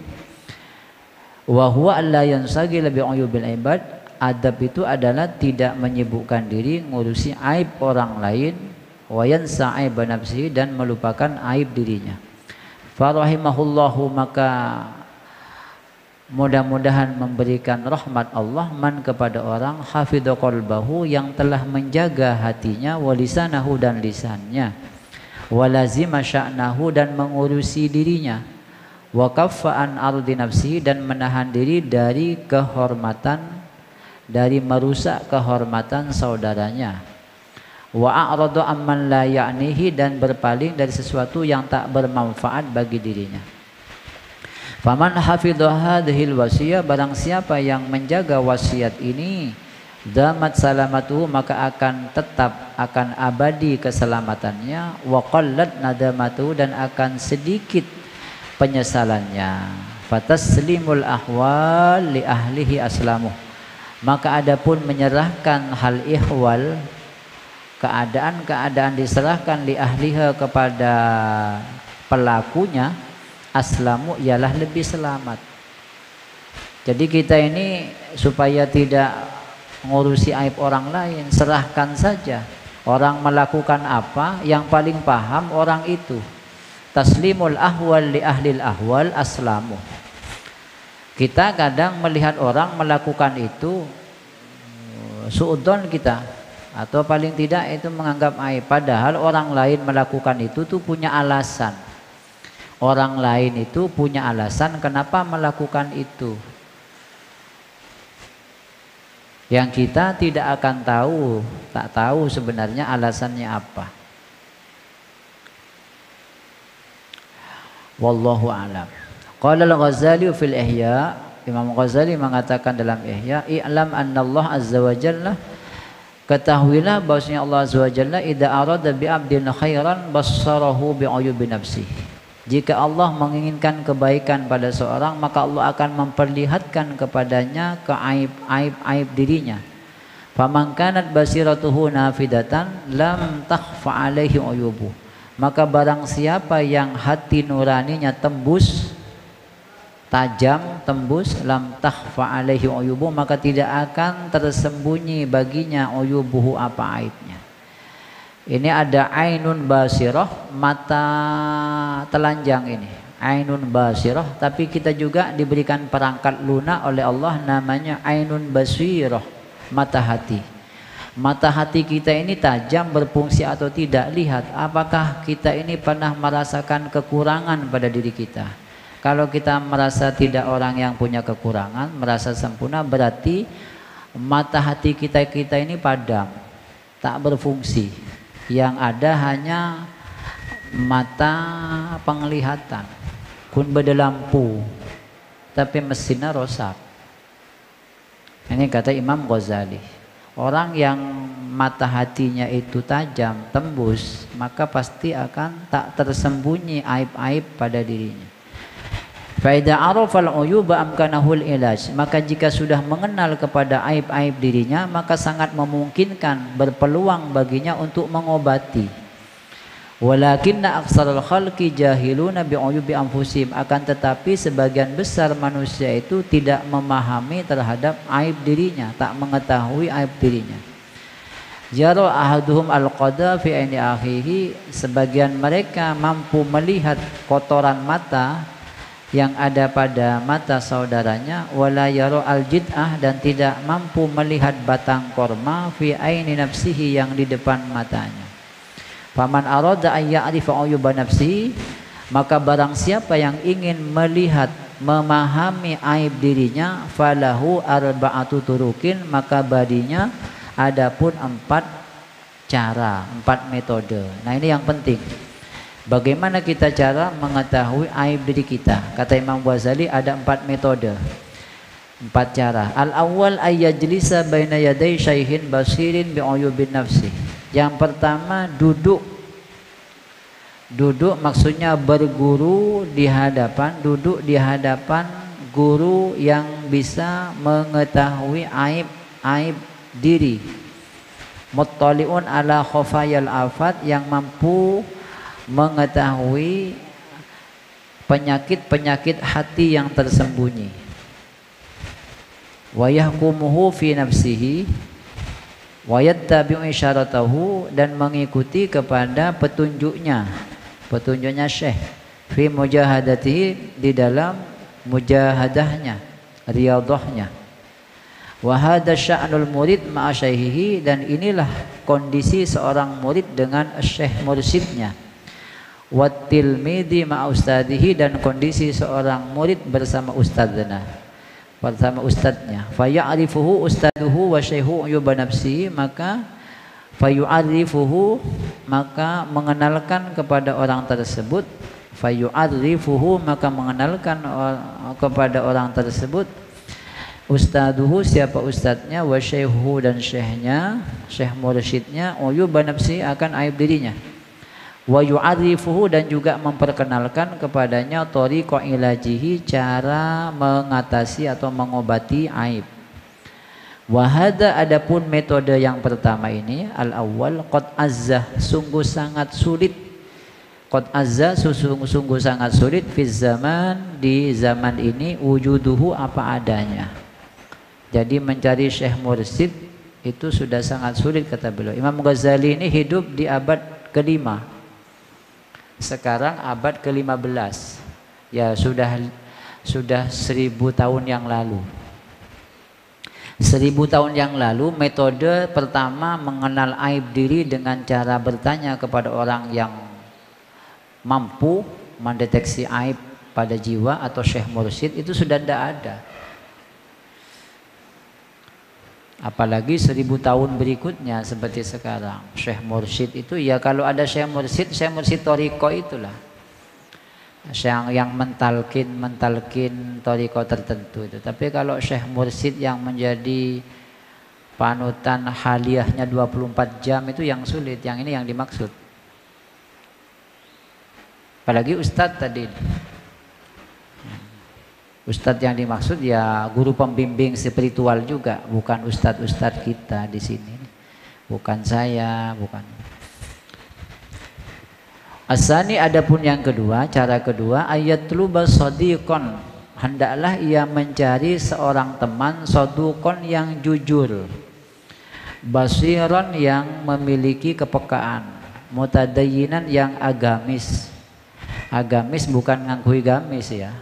wa huwa alla yansagila bi'uyubil ibad, adab itu adalah tidak menyibukkan diri ngurusi aib orang lain, wa yansa aib nafsihi, dan melupakan aib dirinya. Farahimahullahu, maka mudah-mudahan memberikan rahmat Allah man kepada orang hafidha qalbahu yang telah menjaga hatinya, walisanahu dan lisannya, walazima sya'nahu dan mengurusi dirinya, wa kaffa an ardi nafsihi dan menahan diri dari kehormatan, dari merusak kehormatan saudaranya, wa a'rada amman la ya'nihi dan berpaling dari sesuatu yang tak bermanfaat bagi dirinya. Faman hafidha hadhil wasiyah, barang siapa yang menjaga wasiat ini, damat salamatuhu, maka akan tetap, akan abadi keselamatannya, wa qallat nadamatuhu dan akan sedikit penyesalannya. Fataslimul ahwal li ahlihi aslamuh, maka adapun menyerahkan hal ihwal, keadaan-keadaan diserahkan li ahliha kepada pelakunya, aslamu ialah lebih selamat. Jadi kita ini supaya tidak ngurusi aib orang lain, serahkan saja. Orang melakukan apa, yang paling paham orang itu. Taslimul ahwal li ahlil ahwal aslamu. Kita kadang melihat orang melakukan itu suudzon kita, atau paling tidak itu menganggap aib, padahal orang lain melakukan itu tuh punya alasan. Orang lain itu punya alasan kenapa melakukan itu, yang kita tidak akan tahu, tak tahu sebenarnya alasannya apa. Wallahu a'lam. Qala al-Ghazali fil Ihya, Imam Ghazali mengatakan dalam Ihya, i'lam anna Allah azza wa jalla, ketahuilah bahwasanya Allah azza wa jalla idza arada bi 'abdin khairan bassarahu bi 'uyubi nafsihi. Jika Allah menginginkan kebaikan pada seorang, maka Allah akan memperlihatkan kepadanya keaib-aib dirinya. Faman kanat basiratuhu nafidatan lam takhfa alaihi uyubuh. Maka barang siapa yang hati nuraninya tembus, tajam, tembus, lam takhfa alaihi uyubuh, maka tidak akan tersembunyi baginya uyubuhu, apa aibnya. Ini ada ainun basirah, mata telanjang ini, ainun basirah, tapi kita juga diberikan perangkat lunak oleh Allah namanya ainun basirah, mata hati. Mata hati kita ini tajam, berfungsi atau tidak, lihat apakah kita ini pernah merasakan kekurangan pada diri kita. Kalau kita merasa tidak orang yang punya kekurangan, merasa sempurna, berarti mata hati kita ini padam, tak berfungsi. Yang ada hanya mata penglihatan, kun beda lampu, tapi mesinnya rosak. Ini kata Imam Ghazali. Orang yang mata hatinya itu tajam, tembus, maka pasti akan tak tersembunyi aib-aib pada dirinya. Faida arafal uyuba amkanahul ilaj, maka jika sudah mengenal kepada aib-aib dirinya, maka sangat memungkinkan, berpeluang baginya untuk mengobati. Walakinna aksarul khalqi jahiluna bi'uyubi anfusihim, akan tetapi sebagian besar manusia itu tidak memahami terhadap aib dirinya, tak mengetahui aib dirinya. Jaro ahaduhum al-qada fi aini akhihi, sebagian mereka mampu melihat kotoran mata yang ada pada mata saudaranya, wala yaro al-jid'ah, dan tidak mampu melihat batang korma fi aini nafsihi, yang di depan matanya. Faman arada an ya'rifa uyuba nafsihi, maka barang siapa yang ingin melihat, memahami aib dirinya, falahu arba'atu turukin, maka badinya adapun 4 cara, 4 metode. Nah, ini yang penting. Bagaimana kita cara mengetahui aib diri kita? Kata Imam Ghazali ada 4 metode, 4 cara. Al-awwal ayyajlisa baina yaday syaihin basirin bi'uyubin nafsi. Yang pertama, duduk maksudnya berguru di hadapan, duduk di hadapan guru yang bisa mengetahui aib diri. Muttali'un ala khafayal afat, yang mampu mengetahui penyakit-penyakit hati yang tersembunyi. wa yahkumuhu fi nafsihi wa yattabi'u isyaratahu, dan mengikuti kepada petunjuknya syekh, fi mujahadatihi, di dalam mujahadahnya, riyadhahnya. Wa hadza sya'nul murid ma'a syaikhihi, dan inilah kondisi seorang murid dengan syekh mursyidnya. Wa tilmidhi ma'a ustadihi, dan kondisi seorang murid bersama ustadznya, bersama ustadznya. Fa ya'rifuhu ustaduhu wa syaikhu uyuba nafsihi, maka fa yu'arifuhu, maka mengenalkan kepada orang tersebut, fa yu'arifuhu, maka mengenalkan kepada orang tersebut, ustaduhu, siapa ustadznya, wa syaikhu, dan syekhnya, syekh mursyidnya, uyuba nafsi, akan aib dirinya, wa yu'arifuhu, dan juga memperkenalkan kepadanya thariqa ilajihi, cara mengatasi atau mengobati aib. Wa hadza, adapun metode yang pertama ini, al awwal, qad azzah, sungguh sangat sulit, qad azza, sungguh sangat sulit, fi zaman, di zaman ini, wujuduhu, apa adanya. Jadi mencari syekh mursyid itu sudah sangat sulit, kata beliau. Imam Ghazali ini hidup di abad ke-5, sekarang abad ke-15, ya sudah 1000 tahun yang lalu. 1000 tahun yang lalu, metode pertama mengenal aib diri dengan cara bertanya kepada orang yang mampu mendeteksi aib pada jiwa atau syekh mursyid, itu sudah tidak ada. Apalagi 1000 tahun berikutnya seperti sekarang. Syekh mursyid itu, ya kalau ada syekh mursyid thariqah itulah, yang mentalkin thariqah tertentu itu. Tapi kalau syekh mursyid yang menjadi panutan haliyahnya 24 jam, itu yang sulit. Yang ini yang dimaksud. Apalagi ustadz tadi, ustadz yang dimaksud ya guru pembimbing spiritual juga, bukan ustadz kita di sini, bukan saya, bukan. Asani, adapun yang kedua, cara kedua, ayatluba shadiqan, hendaklah ia mencari seorang teman, saduqan, yang jujur, basiran, yang memiliki kepekaan, mutadayyinan, yang agamis. Agamis bukan ngakui gamis ya.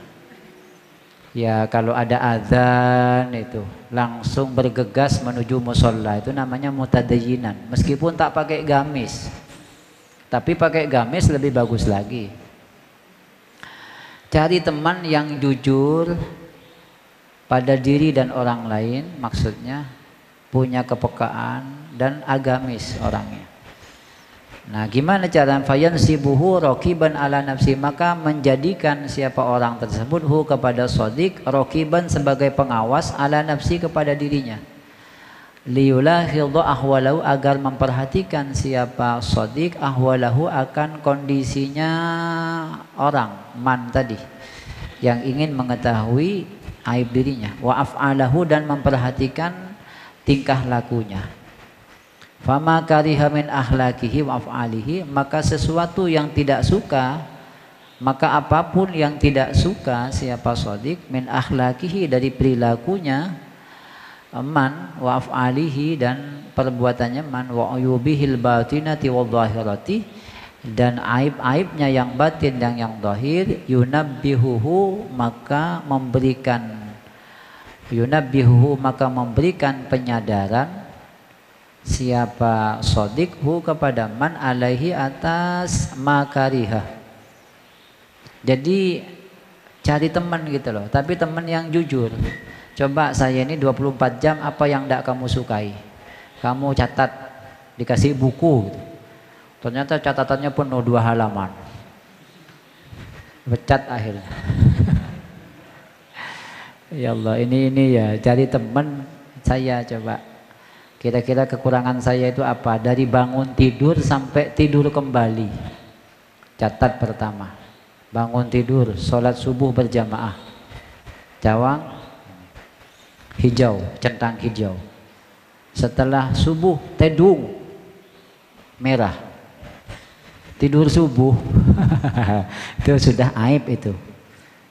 Ya kalau ada azan itu langsung bergegas menuju musola, itu namanya mutadayyinan, meskipun tak pakai gamis. Tapi pakai gamis lebih bagus lagi. Cari teman yang jujur pada diri dan orang lain, maksudnya punya kepekaan dan agamis orangnya. Nah, gimana cara fayansibuhu raqiban ala nafsi, maka menjadikan siapa orang tersebut hu kepada shadiq, raqiban, sebagai pengawas, ala nafsi, kepada dirinya. Liyulahidha ahwalahu, agar memperhatikan siapa shadiq ahwalahu, akan kondisinya orang man tadi yang ingin mengetahui aib dirinya, wa af'alahu, dan memperhatikan tingkah lakunya. Fama kariha min akhlaqihi wa af'alihi, maka sesuatu yang tidak suka, maka apapun yang tidak suka siapa shadiq, min akhlaqihi, dari perilakunya man, wa af'alihi, dan perbuatannya man, wa uyubihil batinati wa dhahirati, dan aib-aibnya yang batin dan yang zahir, yunabbihuhu, maka memberikan penyadaran siapa shadiqhu kepada man alaihi, atas makariha. Jadi cari teman gitu loh, tapi teman yang jujur. Coba saya ini 24 jam, apa yang tidak kamu sukai? Kamu catat, dikasih buku gitu. Ternyata catatannya penuh 2 halaman, becat akhirnya. Ya Allah, ini ya, cari teman saya coba. Kira-kira kekurangan saya itu apa? Dari bangun tidur sampai tidur kembali. Catat pertama, bangun tidur, sholat subuh berjamaah, cawang hijau, centang hijau. Setelah subuh tedung merah, tidur subuh. Itu sudah aib itu.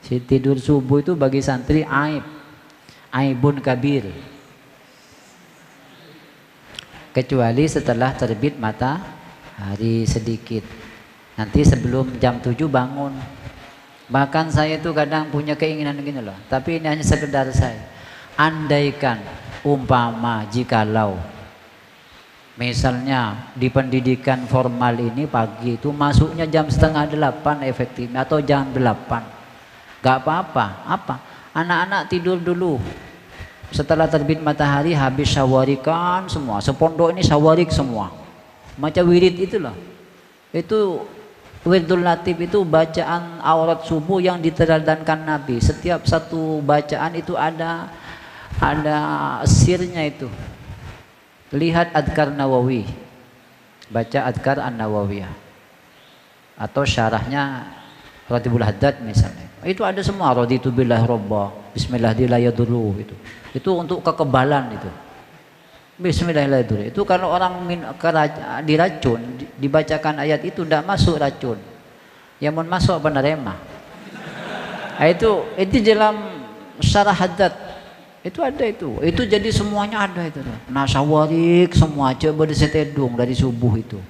Si tidur subuh itu bagi santri aib. aibun kabir. Kecuali setelah terbit matahari sedikit. Nanti sebelum jam 7 bangun. Bahkan saya itu kadang punya keinginan gini loh. Tapi ini hanya sekedar saya. Andaikan umpama jikalau misalnya di pendidikan formal ini pagi itu masuknya jam 7:30 efektifnya atau jam 8. Gak apa-apa. Apa? Anak-anak tidur dulu. Setelah terbit matahari habis syawarikan semua. Sepondok ini syawarik semua. Macam wirid itulah. Itu wirdul latif itu bacaan aurat subuh yang diteladankan Nabi. Setiap satu bacaan itu ada sirnya itu. Lihat Adkar Nawawi. Baca Adkar An-Nawawiyah. Atau syarahnya Ratibul Haddad misalnya. Itu ada semua. Raditu billahi robba. Bismillahirrahmanirrahim itu. Itu untuk kekebalan itu. Bismillahirrahmanirrahim. Itu kalau orang diracun, dibacakan ayat itu tidak masuk racun. Yang mau masuk penerima. Itu dalam syarah Haddad. Itu ada itu. Itu jadi semuanya ada itu. Nah, syawarik semua coba disetedung dari subuh itu.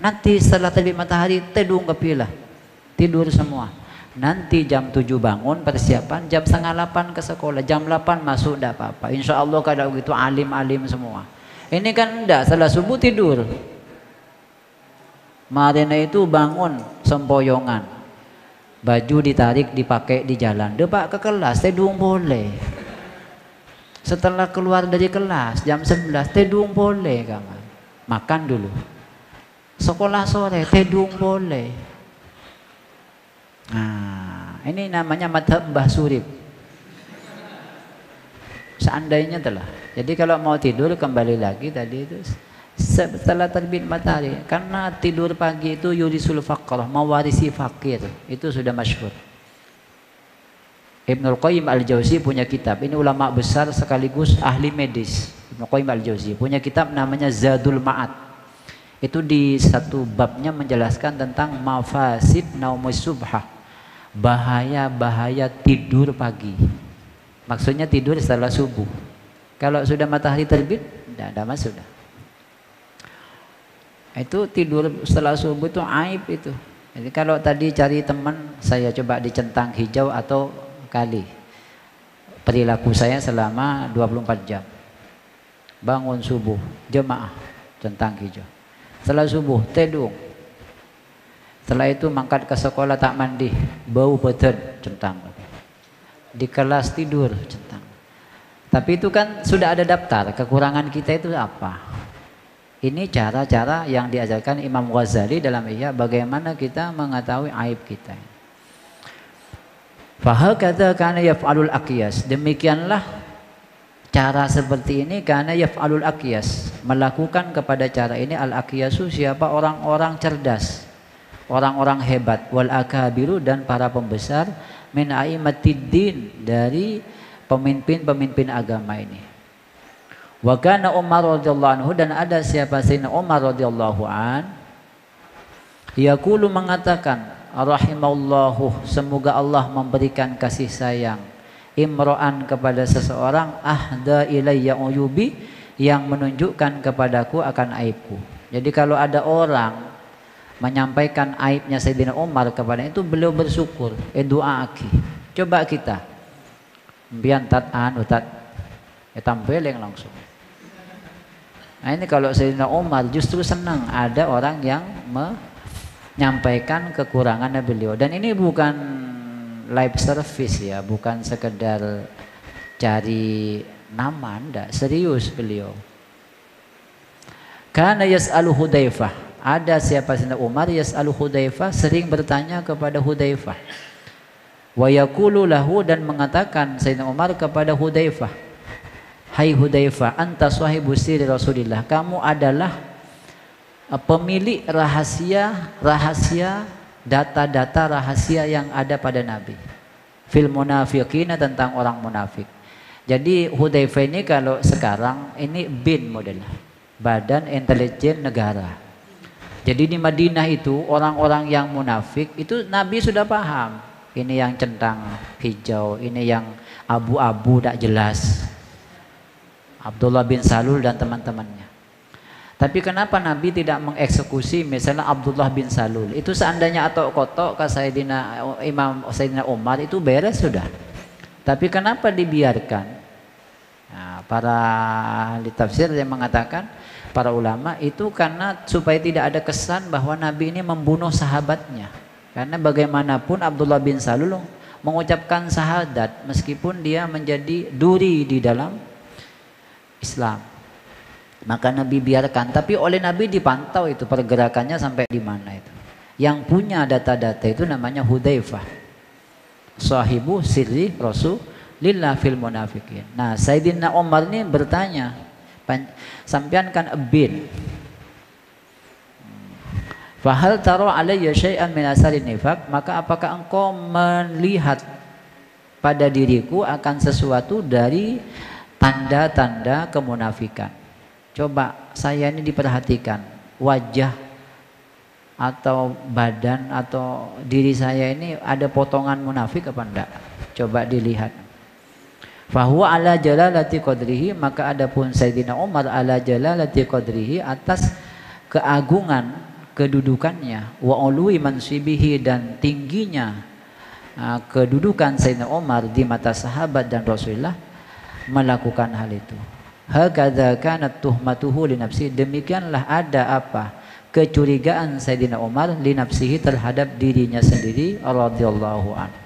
Nanti setelah terbit matahari tedung kepilah. Tidur semua. Nanti jam 7 bangun persiapan, jam 7:30 ke sekolah, jam 8 masuk tidak apa-apa. Insya Allah kalau begitu alim-alim semua. Ini kan enggak, setelah subuh tidur. Marina itu bangun sempoyongan, baju ditarik dipakai di jalan. Depak ke kelas, tedung boleh. Setelah keluar dari kelas jam 11 tedung boleh kawan. Makan dulu. Sekolah sore tedung boleh. Nah, ini namanya madhab Mbah Surip. Seandainya telah. Jadi kalau mau tidur kembali lagi tadi itu setelah terbit matahari. Karena tidur pagi itu yurisul faqrah, mewarisi fakir. Itu sudah masyhur. Ibnul Qayyim Al-Jauzi punya kitab. Ini ulama besar sekaligus ahli medis. Ibnul Qayyim Al-Jauzi punya kitab namanya Zadul Ma'ad. Itu di satu babnya menjelaskan tentang mafasid naumus subhah. Bahaya-bahaya tidur pagi. Maksudnya tidur setelah subuh. Kalau sudah matahari terbit, tidak ada masuk. Itu tidur setelah subuh itu aib itu. Jadi kalau tadi cari teman, saya coba dicentang hijau atau kali. Perilaku saya selama 24 jam. Bangun subuh, jemaah, centang hijau. Setelah subuh, tedung. Setelah itu mangkat ke sekolah tak mandi, bau badan, centang. Di kelas tidur, centang. Tapi itu kan sudah ada daftar, kekurangan kita itu apa? Ini cara-cara yang diajarkan Imam Ghazali dalam Ihya bagaimana kita mengetahui aib kita. Fahakadha kana yaf'alul aqyas. Demikianlah cara seperti ini karena yaf'alul aqyas, melakukan kepada cara ini al-aqyasu siapa orang-orang cerdas. Orang-orang hebat wal akabiru dan para pembesar min a'immatiddin dari pemimpin-pemimpin agama ini. Wa kana Umar radhiyallahu anhu dan ada siapa Sayyidina Umar radhiyallahu an yaqulu mengatakan rahimallahu semoga Allah memberikan kasih sayang imro'an kepada seseorang ahda ilayya uyubi yang menunjukkan kepadaku akan aibku. Jadi kalau ada orang menyampaikan aibnya Sayyidina Umar kepada itu beliau bersyukur, doa aki. Coba kita bian tat tat tampileng langsung. Nah ini kalau Sayyidina Umar justru senang ada orang yang menyampaikan kekurangan beliau. Dan ini bukan lip service ya, bukan sekedar cari nama, enggak, serius beliau. Kana yas'alu Hudzaifah. Ada siapa Sayyidina Umar yas'alu Hudzaifah, sering bertanya kepada Hudzaifah. Wa yaqulu lahu dan mengatakan Sayyidina Umar kepada Hudzaifah, hai Hudzaifah, anta sahibu sirri Rasulillah, kamu adalah pemilik rahasia data-data rahasia yang ada pada Nabi. Fil munafiqina tentang orang munafik. Jadi Hudzaifah ini kalau sekarang ini BIN model, Badan Intelijen Negara. Jadi di Madinah itu orang-orang yang munafik itu Nabi sudah paham. ini yang centang hijau, ini yang abu-abu tak jelas. Abdullah bin Salul dan teman-temannya. Tapi kenapa Nabi tidak mengeksekusi misalnya Abdullah bin Salul? Itu seandainya atau kotok ke Sayyidina Umar itu beres sudah. Tapi kenapa dibiarkan? Nah, para ahli tafsir yang mengatakan, para ulama itu karena supaya tidak ada kesan bahwa Nabi ini membunuh sahabatnya. Karena bagaimanapun Abdullah bin Salul mengucapkan syahadat meskipun dia menjadi duri di dalam Islam. Maka Nabi biarkan, tapi oleh Nabi dipantau itu pergerakannya sampai di mana itu. Yang punya data-data itu namanya Hudzaifah, sahibu sirri Rasulillah fil munafiqin. Nah, Sayyidina Umar ini bertanya, sampean kan abin, fahal taro alayya syai'an min asarin nifaq, maka apakah engkau melihat pada diriku akan sesuatu dari tanda-tanda kemunafikan? Coba saya ini diperhatikan, wajah atau badan atau diri saya ini ada potongan munafik apa enggak? Coba dilihat. Fahuwa ala jalalati qadrihi, maka adapun Sayyidina Umar ala jalalati qadrihi, atas keagungan kedudukannya, wa ului mansibihi, dan tingginya kedudukan Sayyidina Umar di mata sahabat dan Rasulullah, melakukan hal itu. Hakadza kanat tuhmatuhu li nafsihi, demikianlah ada apa kecurigaan Sayyidina Umar li nafsihi terhadap dirinya sendiri radhiyallahu anhu.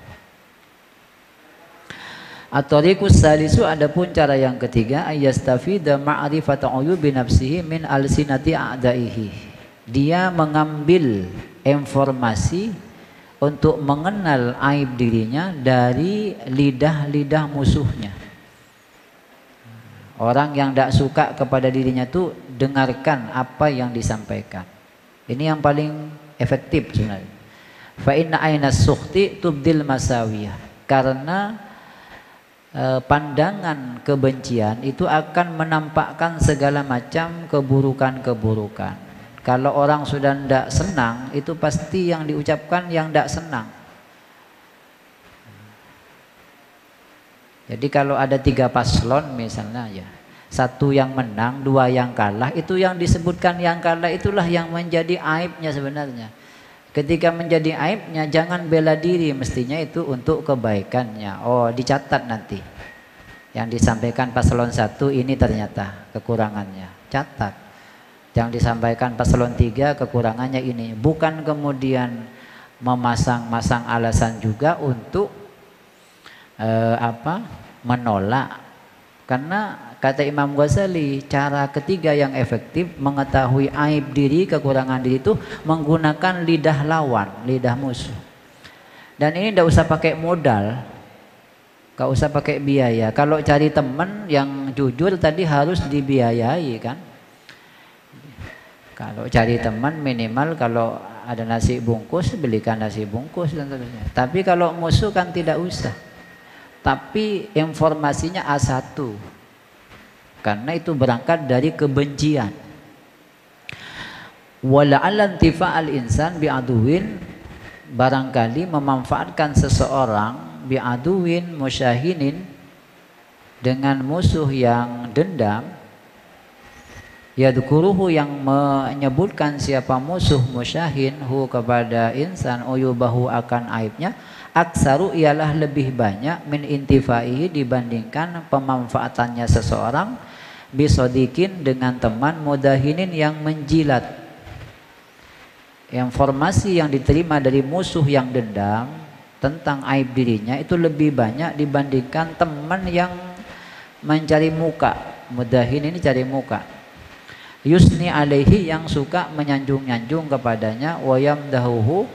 At-tariqus salisu, adapun cara yang ketiga, ayastafida ma'rifata uyubi nafsihi min alsinati a'daihi, dia mengambil informasi untuk mengenal aib dirinya dari lidah-lidah musuhnya. Orang yang tidak suka kepada dirinya itu dengarkan apa yang disampaikan. Ini yang paling efektif sebenarnya. Fa inna ainas sukhti tubdil masawiyah, karena pandangan kebencian itu akan menampakkan segala macam keburukan-keburukan. Kalau orang sudah tidak senang, itu pasti yang diucapkan yang tidak senang. Jadi kalau ada 3 paslon misalnya ya, 1 yang menang, 2 yang kalah, itu yang disebutkan yang kalah itulah yang menjadi aibnya sebenarnya. Ketika menjadi aibnya, jangan bela diri, mestinya itu untuk kebaikannya. Oh, dicatat nanti. Yang disampaikan paslon 1 ini ternyata kekurangannya, catat. Yang disampaikan paslon 3 kekurangannya ini. Bukan kemudian memasang-masang alasan juga untuk menolak. Karena kata Imam Ghazali, cara ketiga yang efektif mengetahui aib diri, kekurangan diri itu menggunakan lidah lawan, lidah musuh. Dan ini tidak usah pakai modal, gak usah pakai biaya. Kalau cari teman yang jujur tadi harus dibiayai kan. Kalau cari teman minimal kalau ada nasi bungkus, belikan nasi bungkus dan sebagainya. Tapi kalau musuh kan tidak usah. Tapi informasinya A1, karena itu berangkat dari kebencian. Wala'alla intifa'al insan bi'aduwin, barangkali memanfaatkan seseorang bi'aduwin musyahinin, dengan musuh yang dendam, yadkuruhu, yang menyebutkan siapa musuh musyahin hu kepada insan, uyubahu akan aibnya, aksaru ialah lebih banyak min intifaihi dibandingkan pemanfaatannya seseorang bisodikin dengan teman mudahinin yang menjilat. Informasi yang diterima dari musuh yang dendam tentang aib dirinya itu lebih banyak dibandingkan teman yang mencari muka. Mudahin ini cari muka. Yusni alaihi, yang suka menyanjung-nyanjung kepadanya, wayam dahuhu,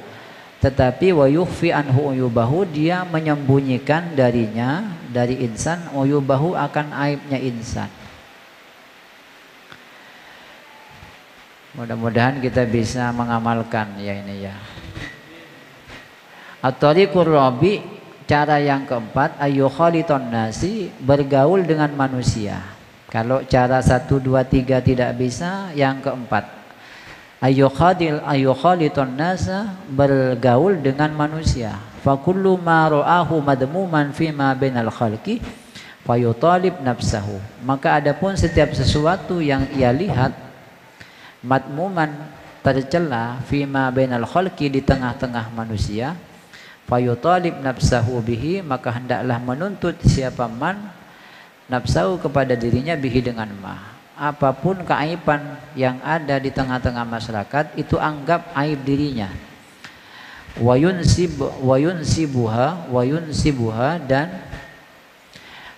tetapi wa yukhfi anhu uyubahu, dia menyembunyikan darinya, dari insan, uyubahu akan aibnya insan. Mudah-mudahan kita bisa mengamalkan ya ini ya. At-tariqur rabi, cara yang keempat, ayyukhaliton nasi, bergaul dengan manusia. Kalau cara 1, 2, 3 tidak bisa, yang keempat, ayyukhaliton nasa, bergaul dengan manusia. fa kullu ma ra'ahu madmuman fi ma bainal khalqi fayutalib nafsahu. Maka adapun setiap sesuatu yang ia lihat madmuman tercela fi ma bainal khalqi di tengah-tengah manusia, fayutalib nafsahu bihi, maka hendaklah menuntut siapa man nafsahu kepada dirinya bihi dengan ma. Apapun keaiban yang ada di tengah-tengah masyarakat itu anggap aib dirinya. Wayunsibuha dan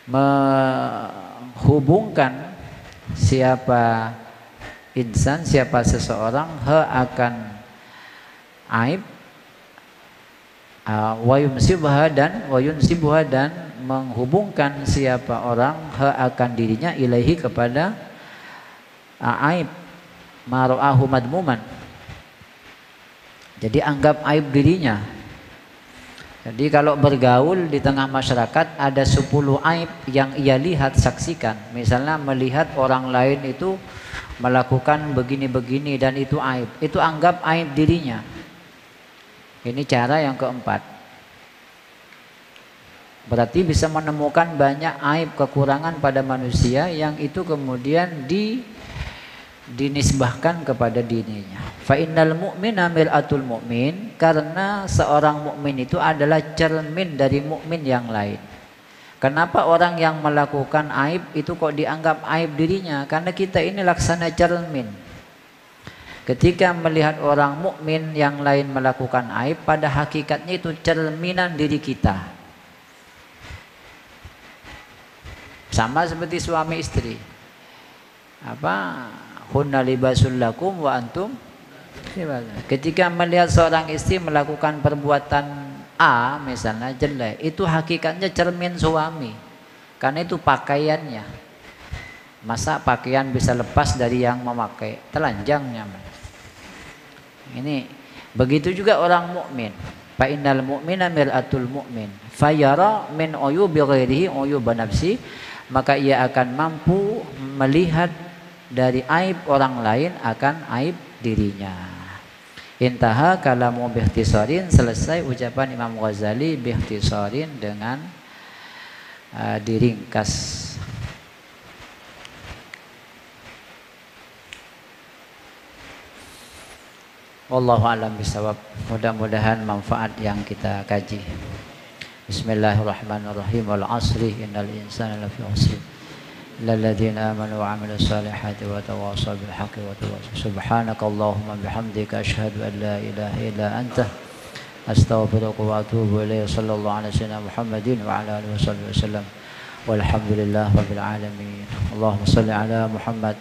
menghubungkan siapa insan, siapa seseorang akan aib, wayunsibuha dan menghubungkan siapa orang akan dirinya ilaihi kepada aib maru'ahu madmuman. Jadi anggap aib dirinya. Jadi kalau bergaul di tengah masyarakat ada 10 aib yang ia lihat, saksikan. Misalnya melihat orang lain itu melakukan begini-begini dan itu aib, itu anggap aib dirinya. Ini cara yang keempat. Berarti bisa menemukan banyak aib, kekurangan pada manusia yang itu kemudian dinisbahkan kepada dirinya. Fa innal mu'mina mir'atul mu'min, karena seorang mukmin itu adalah cermin dari mukmin yang lain. Kenapa orang yang melakukan aib itu kok dianggap aib dirinya? Karena kita ini laksana cermin. Ketika melihat orang mukmin yang lain melakukan aib, pada hakikatnya itu cerminan diri kita. Sama seperti suami istri. Hunna libasul lakum wa antum. Ketika melihat seorang istri melakukan perbuatan A misalnya jelek, itu hakikatnya cermin suami, karena itu pakaiannya. Masa pakaian bisa lepas dari yang memakai? Telanjangnya. Ini begitu juga orang mukmin. Fa innal mu'mina mir'atul mu'min fayara min uyubi ghairihi uyuba nafsi, maka ia akan mampu melihat dari aib orang lain akan aib dirinya. Intaha kalamu bihtisarin, selesai ucapan Imam Ghazali bihtisarin dengan diringkas. Wallahu a'lam bishawab. Mudah-mudahan manfaat yang kita kaji. Bismillahirrahmanirrahim. Wal 'asri innal insana lafi khusr. الذين آمنوا وعملوا الصالحات وتواصوا بالحق وتواصوا. سبحانك اللهم بحمدك أشهد أن لا إله إلا أنت أستغفرك وأتوب إليك. صلى الله على سيدنا محمد وعلى آله وصحبه وسلم والحمد لله رب العالمين. اللهم صل على محمد